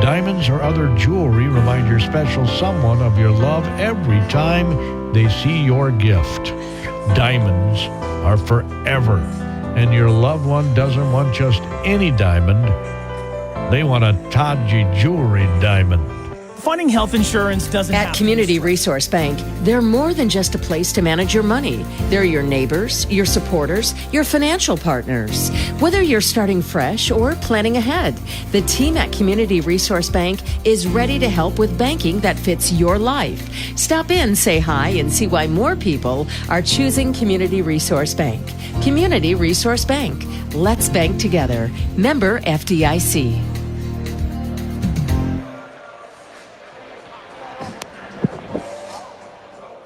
Diamonds or other jewelry remind your special someone of your love every time they see your gift. Diamonds are forever, and your loved one doesn't want just any diamond. They want a Taji Jewelry diamond. Finding health insurance doesn't have At Community Resource Bank, they're more than just a place to manage your money. They're your neighbors, your supporters, your financial partners. Whether you're starting fresh or planning ahead, the team at Community Resource Bank is ready to help with banking that fits your life. Stop in, say hi, and see why more people are choosing Community Resource Bank. Community Resource Bank. Let's bank together. Member FDIC.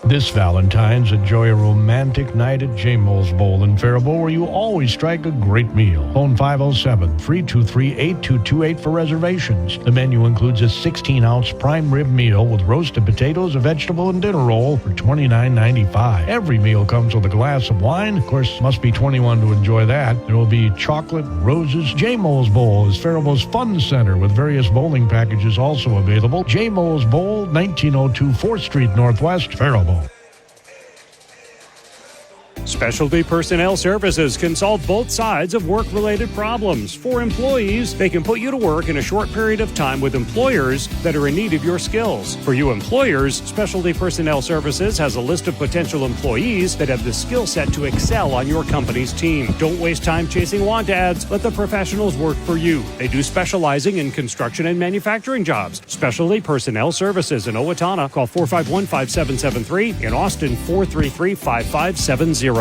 This Valentine's, enjoy a romantic night at J. Moll's Bowl in Faribault, where you always strike a great meal. Phone 507-323-8228 for reservations. The menu includes a 16-ounce prime rib meal with roasted potatoes, a vegetable, and dinner roll for $29.95. Every meal comes with a glass of wine. Of course, must be 21 to enjoy that. There will be chocolate, roses. J. Moll's Bowl is Faribault's fun center with various bowling packages also available. J. Moll's Bowl, 1902 4th Street Northwest, Faribault. Specialty Personnel Services can solve both sides of work-related problems. For employees, they can put you to work in a short period of time with employers that are in need of your skills. For you employers, Specialty Personnel Services has a list of potential employees that have the skill set to excel on your company's team. Don't waste time chasing want ads. Let the professionals work for you. They do specializing in construction and manufacturing jobs. Specialty Personnel Services in Owatonna. Call 451-5773. In Austin, 433-5570.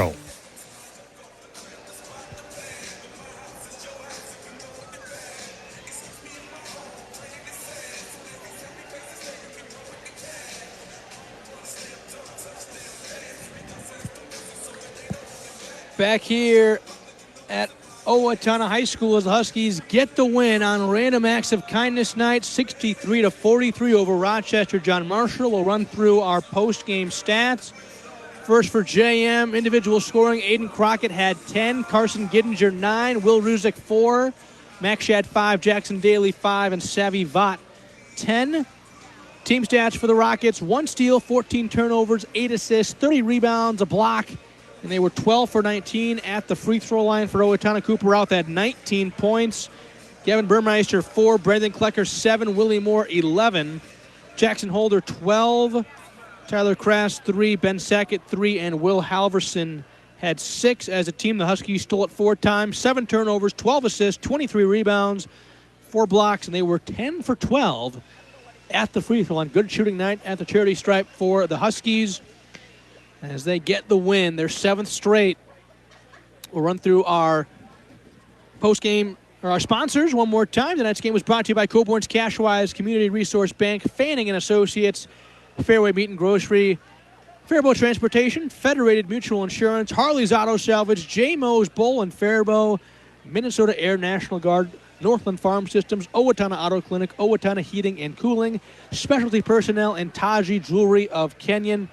Back here at Owatonna High School as the Huskies get the win on Random Acts of Kindness night, 63-43 over Rochester. John Marshall will run through our post-game stats. First for JM, individual scoring, Aiden Crockett had 10, Carson Giddinger 9, Will Ruzick 4, Max Shad 5, Jackson Daly 5, and Savvy Vaught 10. Team stats for the Rockets, 1 steal, 14 turnovers, 8 assists, 30 rebounds, a block, and they were 12 for 19 at the free throw line for Owatonna. Cooper out at 19 points. Gavin Burmeister 4, Brendan Klecker 7, Willie Moore 11, Jackson Holder 12, Tyler Krass 3, Ben Sackett 3, and Will Halverson had 6. As a team, the Huskies stole it 4 times, 7 turnovers, 12 assists, 23 rebounds, 4 blocks, and they were 10 for 12 at the free throw line. Good shooting night at the charity stripe for the Huskies as they get the win, their 7th straight. We'll run through our post-game, or our sponsors one more time. Tonight's game was brought to you by Coburn's Cashwise, Community Resource Bank, Fanning & Associates, Fairway Meat and Grocery, Faribault Transportation, Federated Mutual Insurance, Harley's Auto Salvage, J. Mo's Bowl in Faribault, Minnesota Air National Guard, Northland Farm Systems, Owatonna Auto Clinic, Owatonna Heating and Cooling, Specialty Personnel, and Taji Jewelry of Kenyon.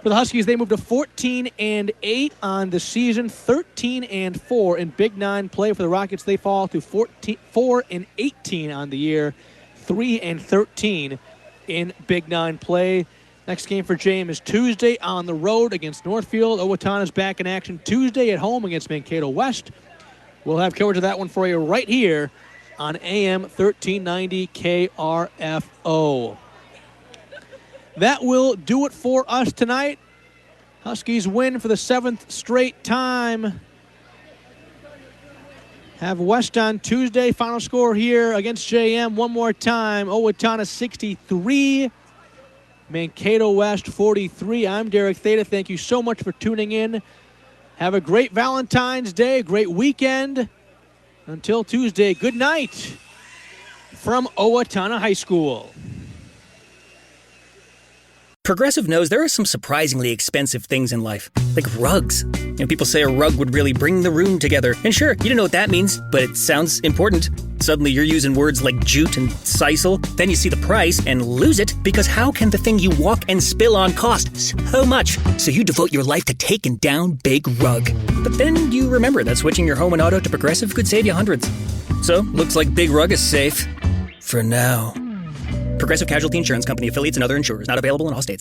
For the Huskies, they moved to 14-8 on the season, 13-4 in Big 9 play. For the Rockets, they fall to 4-18 on the year, 3-13 in Big 9 play. Next game for JM is Tuesday on the road against Northfield. Owatonna's back in action Tuesday at home against Mankato West. We'll have coverage of that one for you right here on AM 1390 KRFO. That will do it for us tonight. Huskies win for the 7th straight time. Have West on Tuesday. Final score here against JM one more time. Owatonna 63, Mankato West 43. I'm Derek Theta. Thank you so much for tuning in. Have a great Valentine's Day, a great weekend. Until Tuesday, good night from Owatonna High School. Progressive knows there are some surprisingly expensive things in life, like rugs. People say a rug would really bring the room together. And sure, you don't know what that means, but it sounds important. Suddenly you're using words like jute and sisal. Then you see the price and lose it, because how can the thing you walk and spill on cost so much? So you devote your life to taking down Big Rug. But then you remember that switching your home and auto to Progressive could save you hundreds. So, looks like Big Rug is safe. For now. Progressive Casualty Insurance Company, affiliates, and other insurers. Not available in all states.